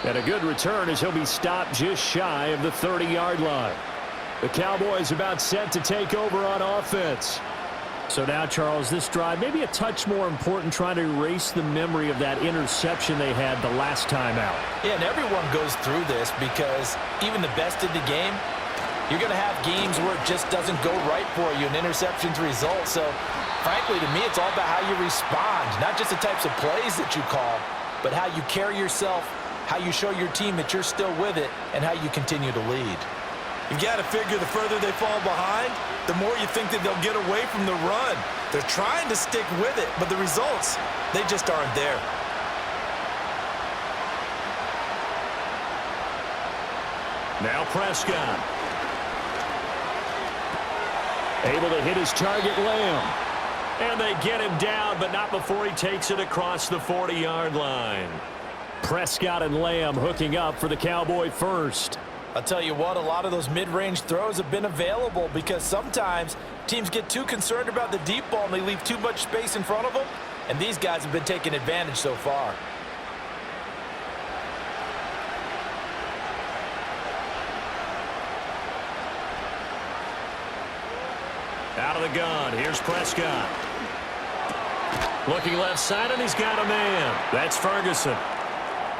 And a good return as he'll be stopped just shy of the 30-yard line. The Cowboys about set to take over on offense. So now, Charles, this drive maybe a touch more important, trying to erase the memory of that interception they had the last time out. Yeah, and everyone goes through this, because even the best in the game, you're going to have games where it just doesn't go right for you, and interceptions result. So, frankly, to me, it's all about how you respond, not just the types of plays that you call, but how you carry yourself, how you show your team that you're still with it, and how you continue to lead. You've got to figure the further they fall behind, the more you think that they'll get away from the run. They're trying to stick with it, but the results, they just aren't there. Now Prescott. Able to hit his target, Lamb. And they get him down, but not before he takes it across the 40-yard line. Prescott and Lamb hooking up for the Cowboy first. I'll tell you what, a lot of those mid-range throws have been available, because sometimes teams get too concerned about the deep ball and they leave too much space in front of them, and these guys have been taking advantage so far. Out of the gun, here's Prescott. Looking left side, and he's got a man. That's Ferguson.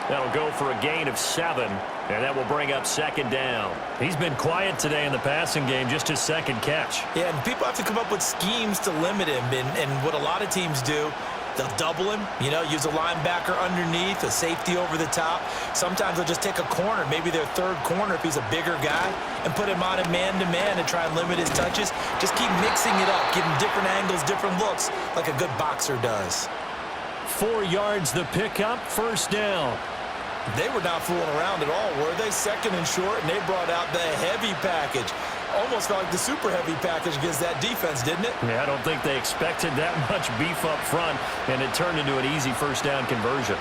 That'll go for a gain of 7, and that will bring up second down. He's been quiet today in the passing game, just his second catch. Yeah, and people have to come up with schemes to limit him, and what a lot of teams do, they'll double him, use a linebacker underneath, a safety over the top. Sometimes they'll just take a corner, maybe their third corner if he's a bigger guy, and put him on a man-to-man and try and limit his touches. Just keep mixing it up, give him different angles, different looks, like a good boxer does. 4 yards the pickup, first down. They were not fooling around at all, were they? Second and short, and they brought out the heavy package. Almost felt like the super heavy package against that defense, didn't it? Yeah, I don't think they expected that much beef up front, and it turned into an easy first down conversion.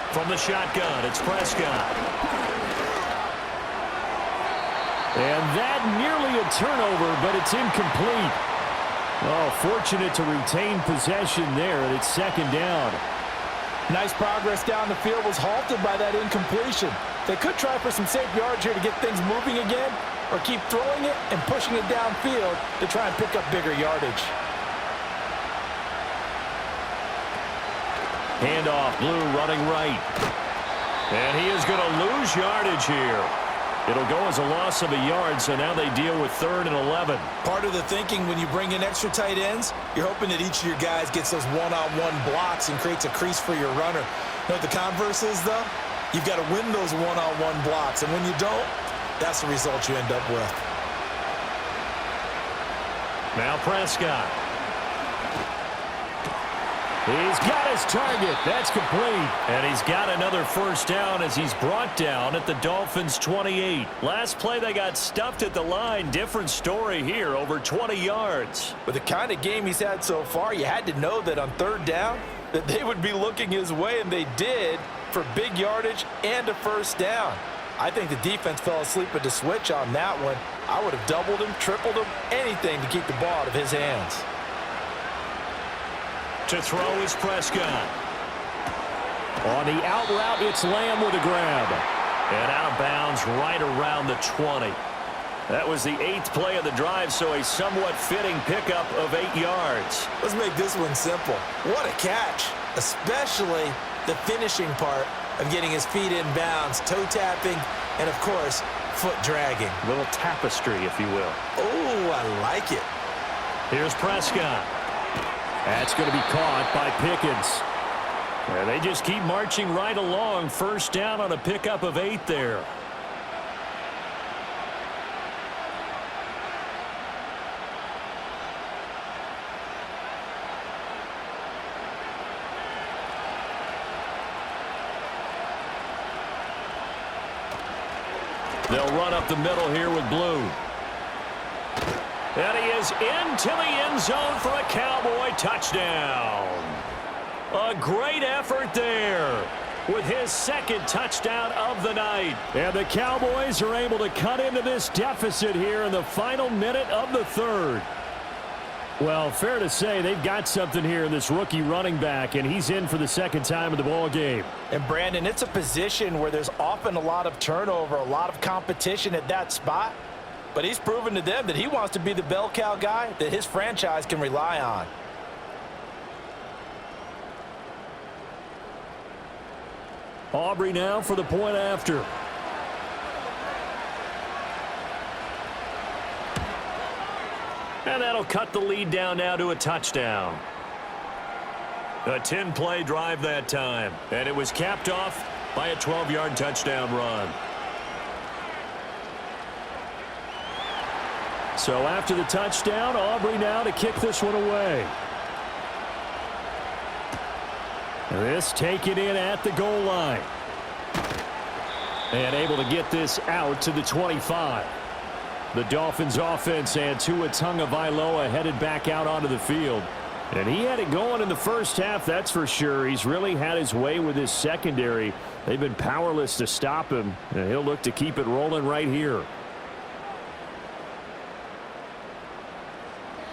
From the shotgun, it's Prescott. And that nearly a turnover, but it's incomplete. Oh, fortunate to retain possession there, and it's second down. Nice progress down the field was halted by that incompletion. They could try for some safe yards here to get things moving again, or keep throwing it and pushing it downfield to try and pick up bigger yardage. Handoff, Blue running right. And he is going to lose yardage here. It'll go as a loss of a yard, so now they deal with 3rd and 11. Part of the thinking when you bring in extra tight ends, you're hoping that each of your guys gets those one-on-one blocks and creates a crease for your runner. You know what the converse is, though? You've got to win those one-on-one blocks, and when you don't, that's the result you end up with. Now Prescott. He's got his target. That's complete. And he's got another first down as he's brought down at the Dolphins' 28. Last play, they got stuffed at the line. Different story here, over 20 yards. With the kind of game he's had so far, you had to know that on 3rd down that they would be looking his way, and they did, for big yardage and a first down. I think the defense fell asleep at the switch on that one. I would have doubled him, tripled him, anything to keep the ball out of his hands. To throw is Prescott. On the out route, it's Lamb with a grab. And out of bounds right around the 20. That was the 8th play of the drive, so a somewhat fitting pickup of 8 yards. Let's make this one simple. What a catch, especially the finishing part of getting his feet in bounds, toe tapping, and, of course, foot dragging. A little tapestry, if you will. Oh, I like it. Here's Prescott. That's going to be caught by Pickens. And they just keep marching right along. First down on a pickup of 8 there. They'll run up the middle here with Blue. And he is into the end zone for a Cowboy touchdown. A great effort there with his 2nd touchdown of the night. And the Cowboys are able to cut into this deficit here in the final minute of the 3rd. Well, fair to say they've got something here in this rookie running back, and he's in for the 2nd time of the ball game. And, Brandon, it's a position where there's often a lot of turnover, a lot of competition at that spot. But he's proven to them that he wants to be the bell cow guy that his franchise can rely on. Aubrey now for the point after. And that'll cut the lead down now to a touchdown. A 10-play drive that time. And it was capped off by a 12-yard touchdown run. So after the touchdown, Aubrey now to kick this one away. This taken in at the goal line. And able to get this out to the 25. The Dolphins offense and Tua Tagovailoa headed back out onto the field. And he had it going in the first half, that's for sure. He's really had his way with his secondary. They've been powerless to stop him, and he'll look to keep it rolling right here.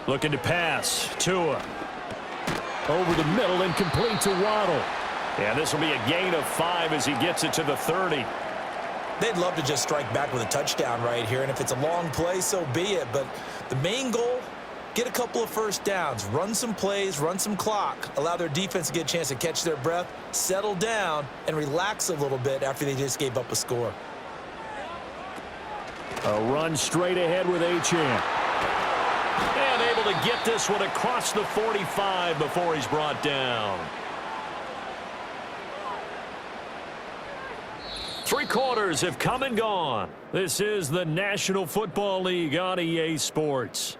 Looking to pass. Tua. Over the middle and complete to Waddle. And this will be a gain of 5 as he gets it to the 30. They'd love to just strike back with a touchdown right here, and if it's a long play, so be it. But the main goal, get a couple of first downs, run some plays, run some clock, allow their defense to get a chance to catch their breath, settle down, and relax a little bit after they just gave up a score. A run straight ahead with Achane. And able to get this one across the 45 before he's brought down. 3 quarters have come and gone. This is the National Football League on EA Sports.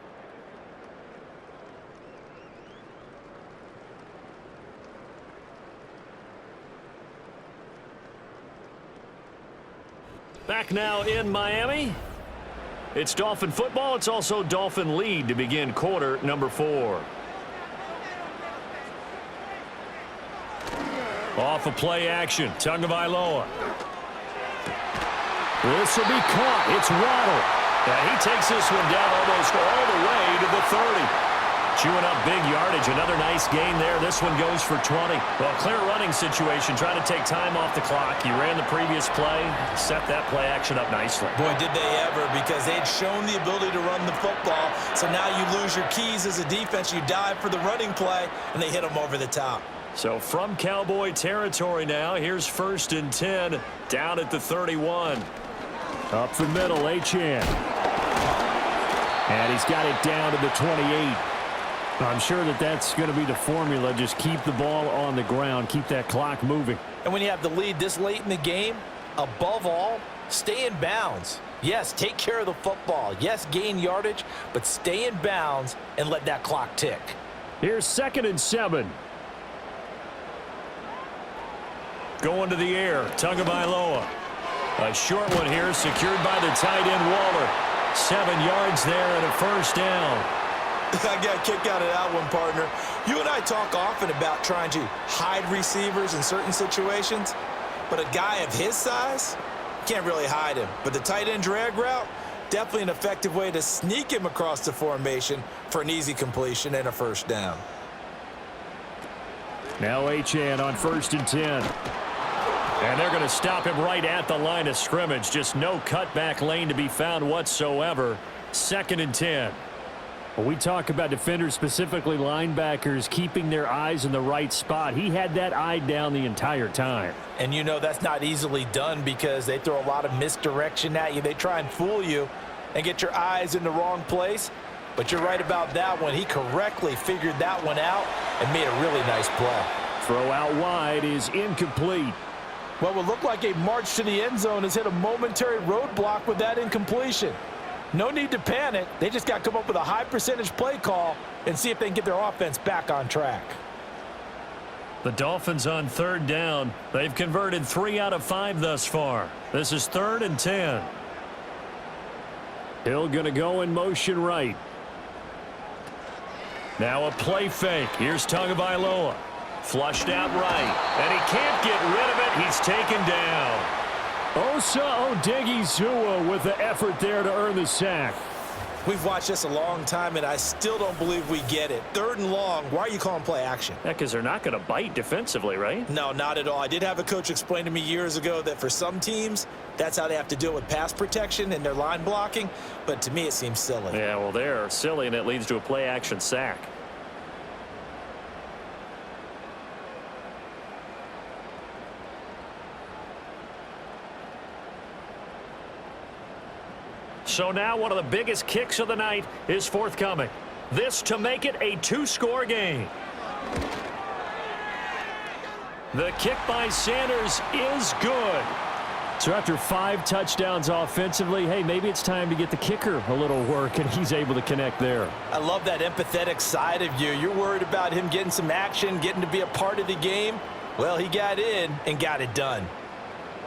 Back now in Miami. It's Dolphin football. It's also Dolphin lead to begin quarter number 4. Off of play action. Tagovailoa. This will be caught. It's Waddle. And he takes this one down almost all the way to the 30. Chewing up big yardage. Another nice gain there. This one goes for 20. Well, clear running situation. Trying to take time off the clock. He ran the previous play. Set that play action up nicely. Boy, did they ever, because they'd shown the ability to run the football. So now you lose your keys as a defense. You dive for the running play, and they hit them over the top. So from Cowboy territory now, here's 1st and 10 down at the 31. Up the middle, Achane. And he's got it down to the 28. I'm sure that that's going to be the formula. Just keep the ball on the ground. Keep that clock moving. And when you have the lead this late in the game, above all, stay in bounds. Yes, take care of the football. Yes, gain yardage, but stay in bounds and let that clock tick. Here's 2nd and 7. Going to the air, Tagovailoa. A short one here, secured by the tight end Waller. 7 yards there and a 1st down. I got a kick out of that one, partner. You and I talk often about trying to hide receivers in certain situations, but a guy of his size, can't really hide him. But the tight end drag route, definitely an effective way to sneak him across the formation for an easy completion and a 1st down. Now Achane on 1st and 10. And they're going to stop him right at the line of scrimmage. Just no cutback lane to be found whatsoever. 2nd and 10. When we talk about defenders, specifically linebackers, keeping their eyes in the right spot, he had that eye down the entire time. And you know that's not easily done because they throw a lot of misdirection at you. They try and fool you and get your eyes in the wrong place. But you're right about that one. He correctly figured that one out and made a really nice play. Throw out wide is incomplete. What would look like a march to the end zone has hit a momentary roadblock with that incompletion. No need to panic. They just got to come up with a high percentage play call and see if they can get their offense back on track. The Dolphins on 3rd down. They've converted 3 out of 5 thus far. This is 3rd and 10. Hill going to go in motion right. Now a play fake. Here's Tagovailoa. Flushed out right. And he can't get rid of it. He's taken down. Osa Odighizuwa with the effort there to earn the sack. We've watched this a long time, and I still don't believe we get it. 3rd and long, why are you calling play action? Yeah, because they're not going to bite defensively, right? No, not at all. I did have a coach explain to me years ago that for some teams, that's how they have to deal with pass protection and their line blocking. But to me, it seems silly. Yeah, well, they're silly, and it leads to a play action sack. So now one of the biggest kicks of the night is forthcoming. This to make it a 2-score game. The kick by Sanders is good. So after 5 touchdowns offensively, hey, maybe it's time to get the kicker a little work, and he's able to connect there. I love that empathetic side of you. You're worried about him getting some action, getting to be a part of the game. Well, he got in and got it done.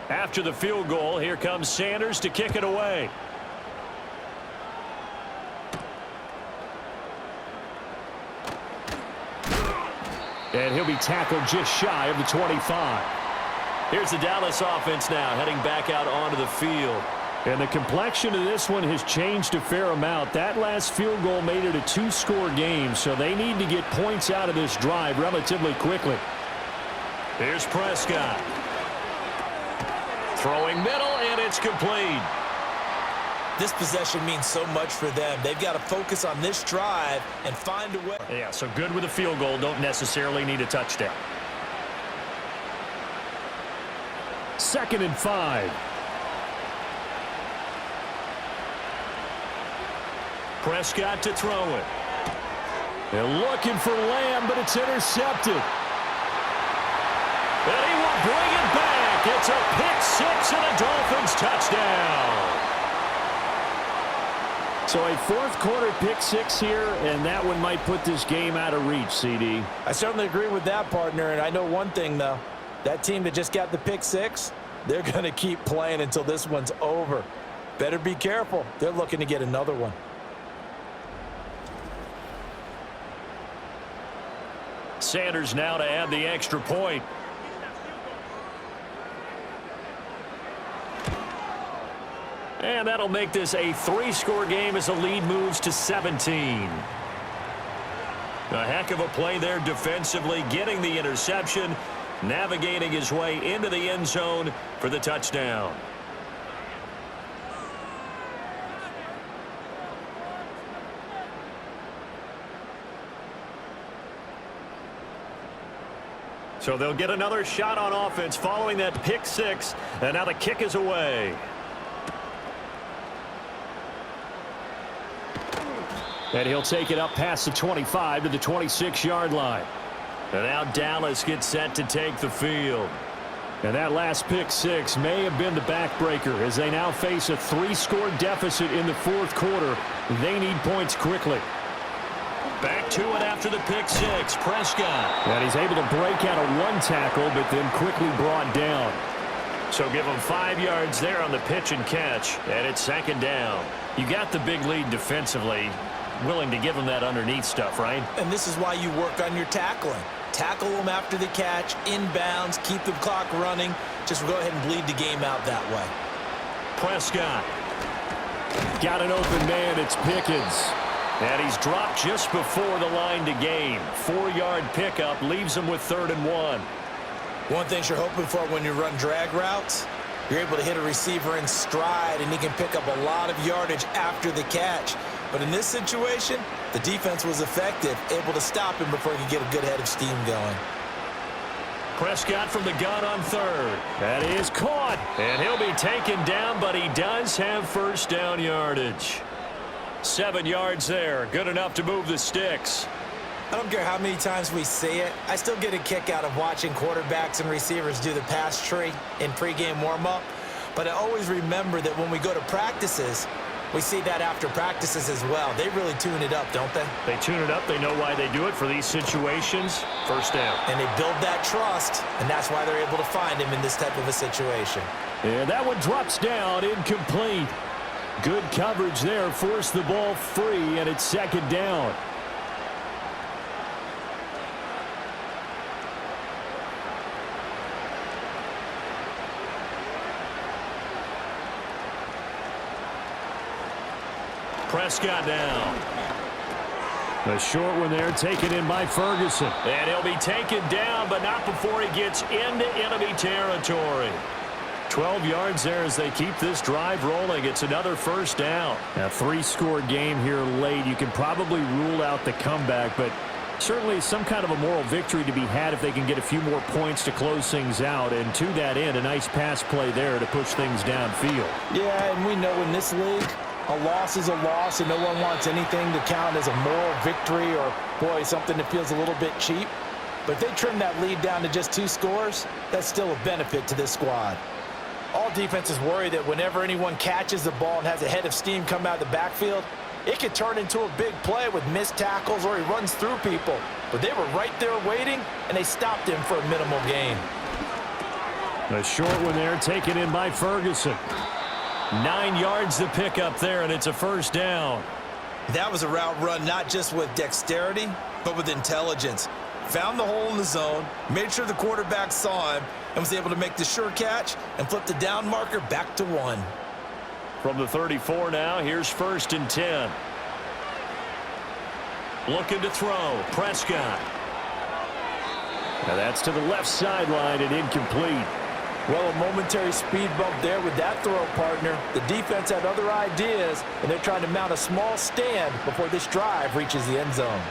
After the field goal, here comes Sanders to kick it away. And he'll be tackled just shy of the 25. Here's the Dallas offense now heading back out onto the field. And the complexion of this one has changed a fair amount. That last field goal made it a 2-score game, so they need to get points out of this drive relatively quickly. Here's Prescott. Throwing middle, and it's complete. This possession means so much for them. They've got to focus on this drive and find a way. Yeah, so good with a field goal. Don't necessarily need a touchdown. 2nd and 5. Prescott to throw it. They're looking for Lamb, but it's intercepted. And he will bring it back. It's a pick 6 and a Dolphins touchdown. So a 4th quarter pick 6 here, and that one might put this game out of reach, CD. I certainly agree with that, partner, and I know one thing, though. That team that just got the pick 6, They're going to keep playing until this one's over. Better be careful. They're looking to get another one. Sanders now to add the extra point. And that'll make this a 3-score game as the lead moves to 17. A heck of a play there defensively, getting the interception, navigating his way into the end zone for the touchdown. So they'll get another shot on offense following that pick six, and now the kick is away. And he'll take it up past the 25 to the 26-yard line. And now Dallas gets set to take the field. And that last pick six may have been the backbreaker as they now face a 3-score deficit in the fourth quarter. They need points quickly. Back to it after the pick six. Prescott. And he's able to break out of one tackle, but then quickly brought down. So give him 5 yards there on the pitch and catch. And it's second down. You got the big lead defensively. Willing to give him that underneath stuff, right? And this is why you work on your tackling. Tackle them after the catch, inbounds, keep the clock running. Just go ahead and bleed the game out that way. Prescott. Got an open man. It's Pickens. And he's dropped just before the line to gain. 4-yard pickup leaves him with 3rd and 1. One thing you're hoping for when you run drag routes, you're able to hit a receiver in stride, and he can pick up a lot of yardage after the catch. But in this situation, the defense was effective, able to stop him before he could get a good head of steam going. Prescott from the gun on 3rd. That is caught. And he'll be taken down, but he does have first down yardage. 7 yards there. Good enough to move the sticks. I don't care how many times we see it. I still get a kick out of watching quarterbacks and receivers do the pass tree in pregame warm-up. But I always remember that when we go to practices, we see that after practices as well. They really tune it up, don't they? They tune it up. They know why they do it for these situations. First down. And they build that trust, and that's why they're able to find him in this type of a situation. And that one drops down, incomplete. Good coverage there, forced the ball free, and it's second down. Prescott down. A short one there, taken in by Ferguson. And he'll be taken down, but not before he gets into enemy territory. 12 yards there as they keep this drive rolling. It's another first down. A 3-score game here late. You can probably rule out the comeback, but certainly some kind of a moral victory to be had if they can get a few more points to close things out. And to that end, a nice pass play there to push things downfield. Yeah, and we know in this league, a loss is a loss, and no one wants anything to count as a moral victory or, boy, something that feels a little bit cheap. But if they trim that lead down to just 2 scores, that's still a benefit to this squad. All defenses worry that whenever anyone catches the ball and has a head of steam come out of the backfield, it could turn into a big play with missed tackles or he runs through people. But they were right there waiting, and they stopped him for a minimal gain. A short one there, taken in by Ferguson. 9 yards to pick up there, and it's a first down. That was a route run not just with dexterity, but with intelligence. Found the hole in the zone, made sure the quarterback saw him, and was able to make the sure catch and flip the down marker back to 1. From the 34 now, here's 1st and 10. Looking to throw. Prescott. Now that's to the left sideline and incomplete. Well, a momentary speed bump there with that throw, partner. The defense had other ideas, and they're trying to mount a small stand before this drive reaches the end zone.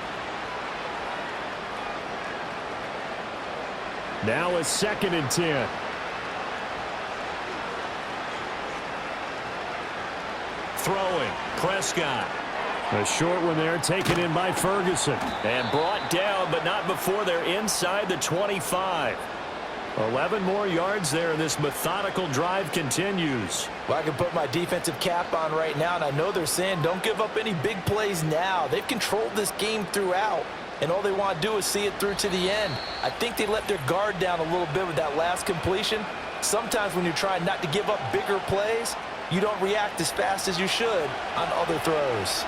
Now a 2nd and 10. Throwing. Prescott. A short one there, taken in by Ferguson. And brought down, but not before they're inside the 25. 11 more yards there, and this methodical drive continues. Well, I can put my defensive cap on right now, and I know they're saying don't give up any big plays now. They've controlled this game throughout, and all they want to do is see it through to the end. I think they let their guard down a little bit with that last completion. Sometimes when you're trying not to give up bigger plays, you don't react as fast as you should on other throws.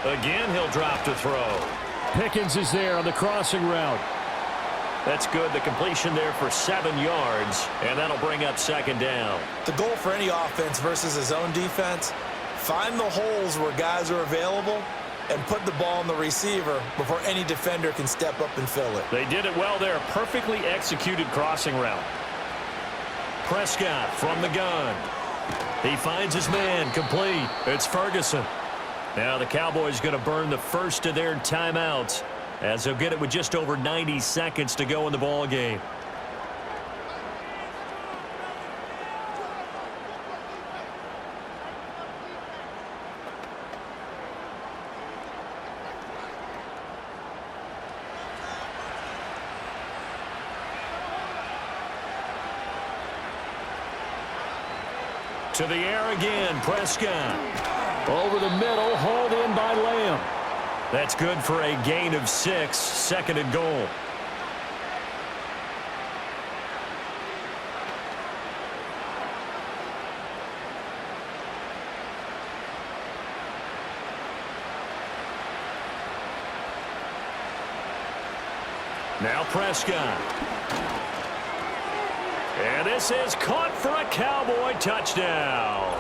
Again, he'll drop to throw. Pickens is there on the crossing route. That's good. The completion there for 7 yards, and that'll bring up second down. The goal for any offense versus his own defense, find the holes where guys are available and put the ball on the receiver before any defender can step up and fill it. They did it well there. Perfectly executed crossing route. Prescott from the gun. He finds his man, complete. It's Ferguson. Now the Cowboys going to burn the first of their timeouts, as they'll get it with just over 90 seconds to go in the ball game. To the air again, Prescott. Over the middle, hauled in by Lamb. That's good for a gain of 6, second and goal. Now Prescott. And this is caught for a Cowboy touchdown.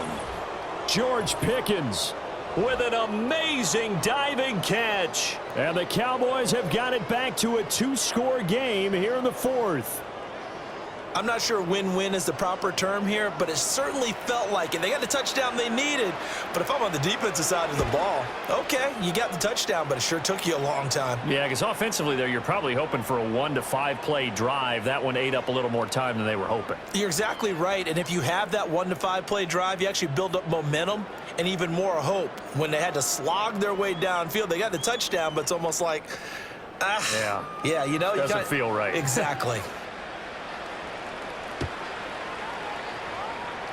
George Pickens With an amazing diving catch. And the Cowboys have got it back to a 2-score game here in the fourth. I'm not sure win-win is the proper term here, but it certainly felt like it. They got the touchdown they needed, but if I'm on the defensive side of the ball, okay, you got the touchdown, but it sure took you a long time. Yeah, because offensively there, you're probably hoping for a 1 to 5 play drive. That one ate up a little more time than they were hoping. You're exactly right, and if you have that 1 to 5 play drive, you actually build up momentum and even more hope. When they had to slog their way downfield, they got the touchdown, but it's almost like, yeah, you know, doesn't feel right. Exactly.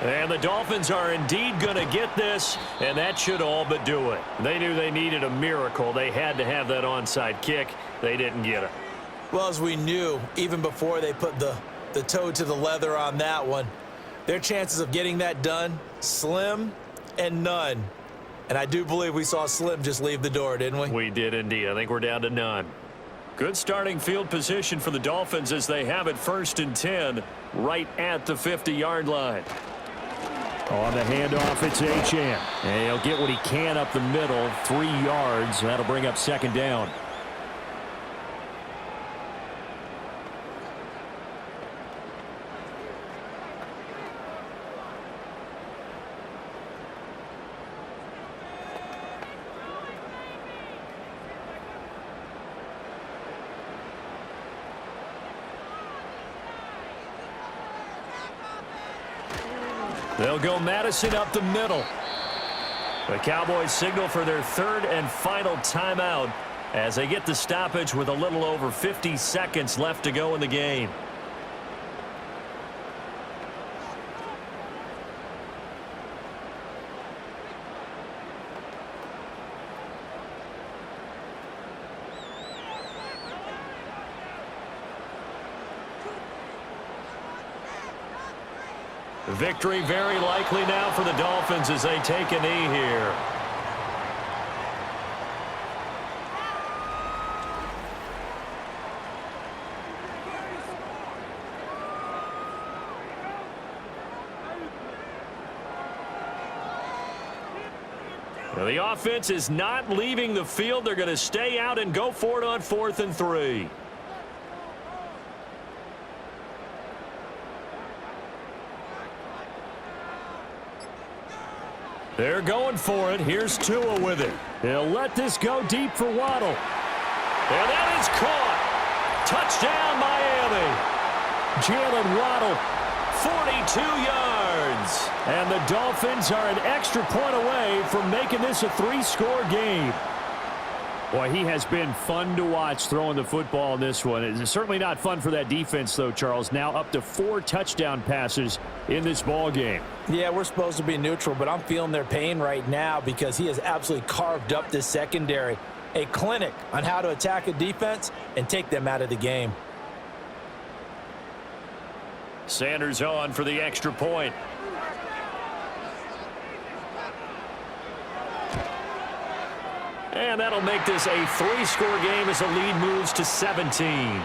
And the Dolphins are indeed going to get this, and that should all but do it. They knew they needed a miracle. They had to have that onside kick. They didn't get it. Well, as we knew, even before they put the toe to the leather on that one, their chances of getting that done, slim and none. And I do believe we saw Slim just leave the door, didn't we? We did indeed. I think we're down to none. Good starting field position for the Dolphins as they have it 1st and 10 right at the 50-yard line. On the handoff, it's Achane. And he'll get what he can up the middle, 3 yards. That'll bring up 2nd down. They'll go Madison up the middle. The Cowboys signal for their 3rd and final timeout as they get the stoppage with a little over 50 seconds left to go in the game. Victory very likely now for the Dolphins as they take a knee here. Now the offense is not leaving the field. They're going to stay out and go for it on 4th and 3. They're going for it. Here's Tua with it. He'll let this go deep for Waddle. And that is caught. Touchdown, Miami. Jalen Waddle. 42 yards. And the Dolphins are an extra point away from making this a 3-score game. Boy, he has been fun to watch throwing the football in this one. It's certainly not fun for that defense, though, Charles. Now up to 4 touchdown passes in this ball game. Yeah, we're supposed to be neutral, but I'm feeling their pain right now because he has absolutely carved up this secondary. A clinic on how to attack a defense and take them out of the game. Sanders on for the extra point. And that'll make this a 3-score game as the lead moves to 17.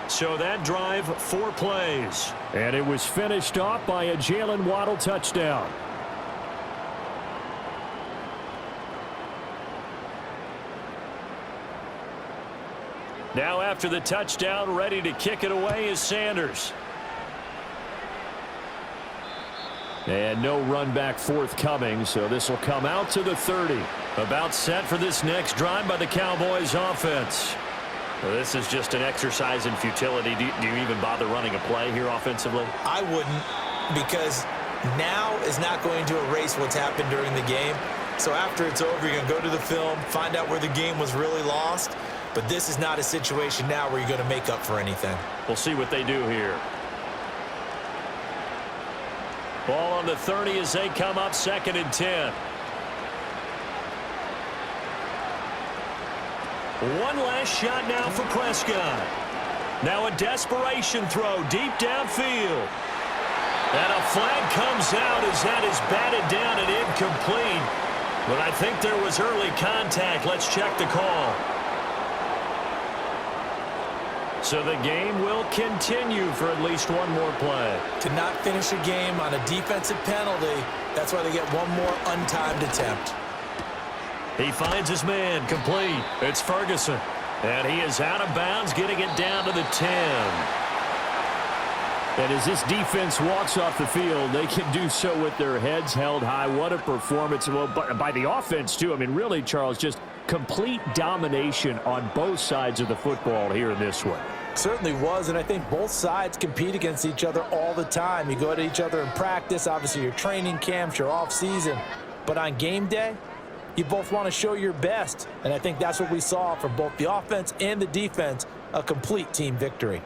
So that drive, 4 plays. And it was finished off by a Jalen Waddle touchdown. Now after the touchdown, ready to kick it away is Sanders. And no run back forthcoming, so this will come out to the 30. About set for this next drive by the Cowboys offense. Well, this is just an exercise in futility. Do you even bother running a play here offensively? I wouldn't, because now is not going to erase what's happened during the game. So after it's over, you're going to go to the film, find out where the game was really lost. But this is not a situation now where you're going to make up for anything. We'll see what they do here. Ball on the 30 as they come up 2nd and 10. One last shot now for Prescott. Now a desperation throw deep downfield. And a flag comes out as that is batted down and incomplete. But I think there was early contact. Let's check the call. So the game will continue for at least one more play. To not finish a game on a defensive penalty, that's why they get one more untimed attempt. He finds his man, complete. It's Ferguson. And he is out of bounds, getting it down to the 10. And as this defense walks off the field, they can do so with their heads held high. What a performance. Well, by the offense, too. I mean, really, Charles, just complete domination on both sides of the football here in this one. Certainly was, and I think both sides compete against each other all the time. You go at each other in practice, obviously your training camps, your off-season. But on game day, you both want to show your best. And I think that's what we saw from both the offense and the defense, a complete team victory.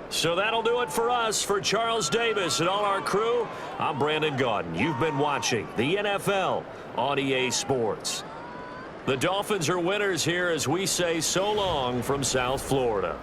So that'll do it for us. For Charles Davis and all our crew, I'm Brandon Gaudin. You've been watching the NFL on EA Sports. The Dolphins are winners here as we say so long from South Florida.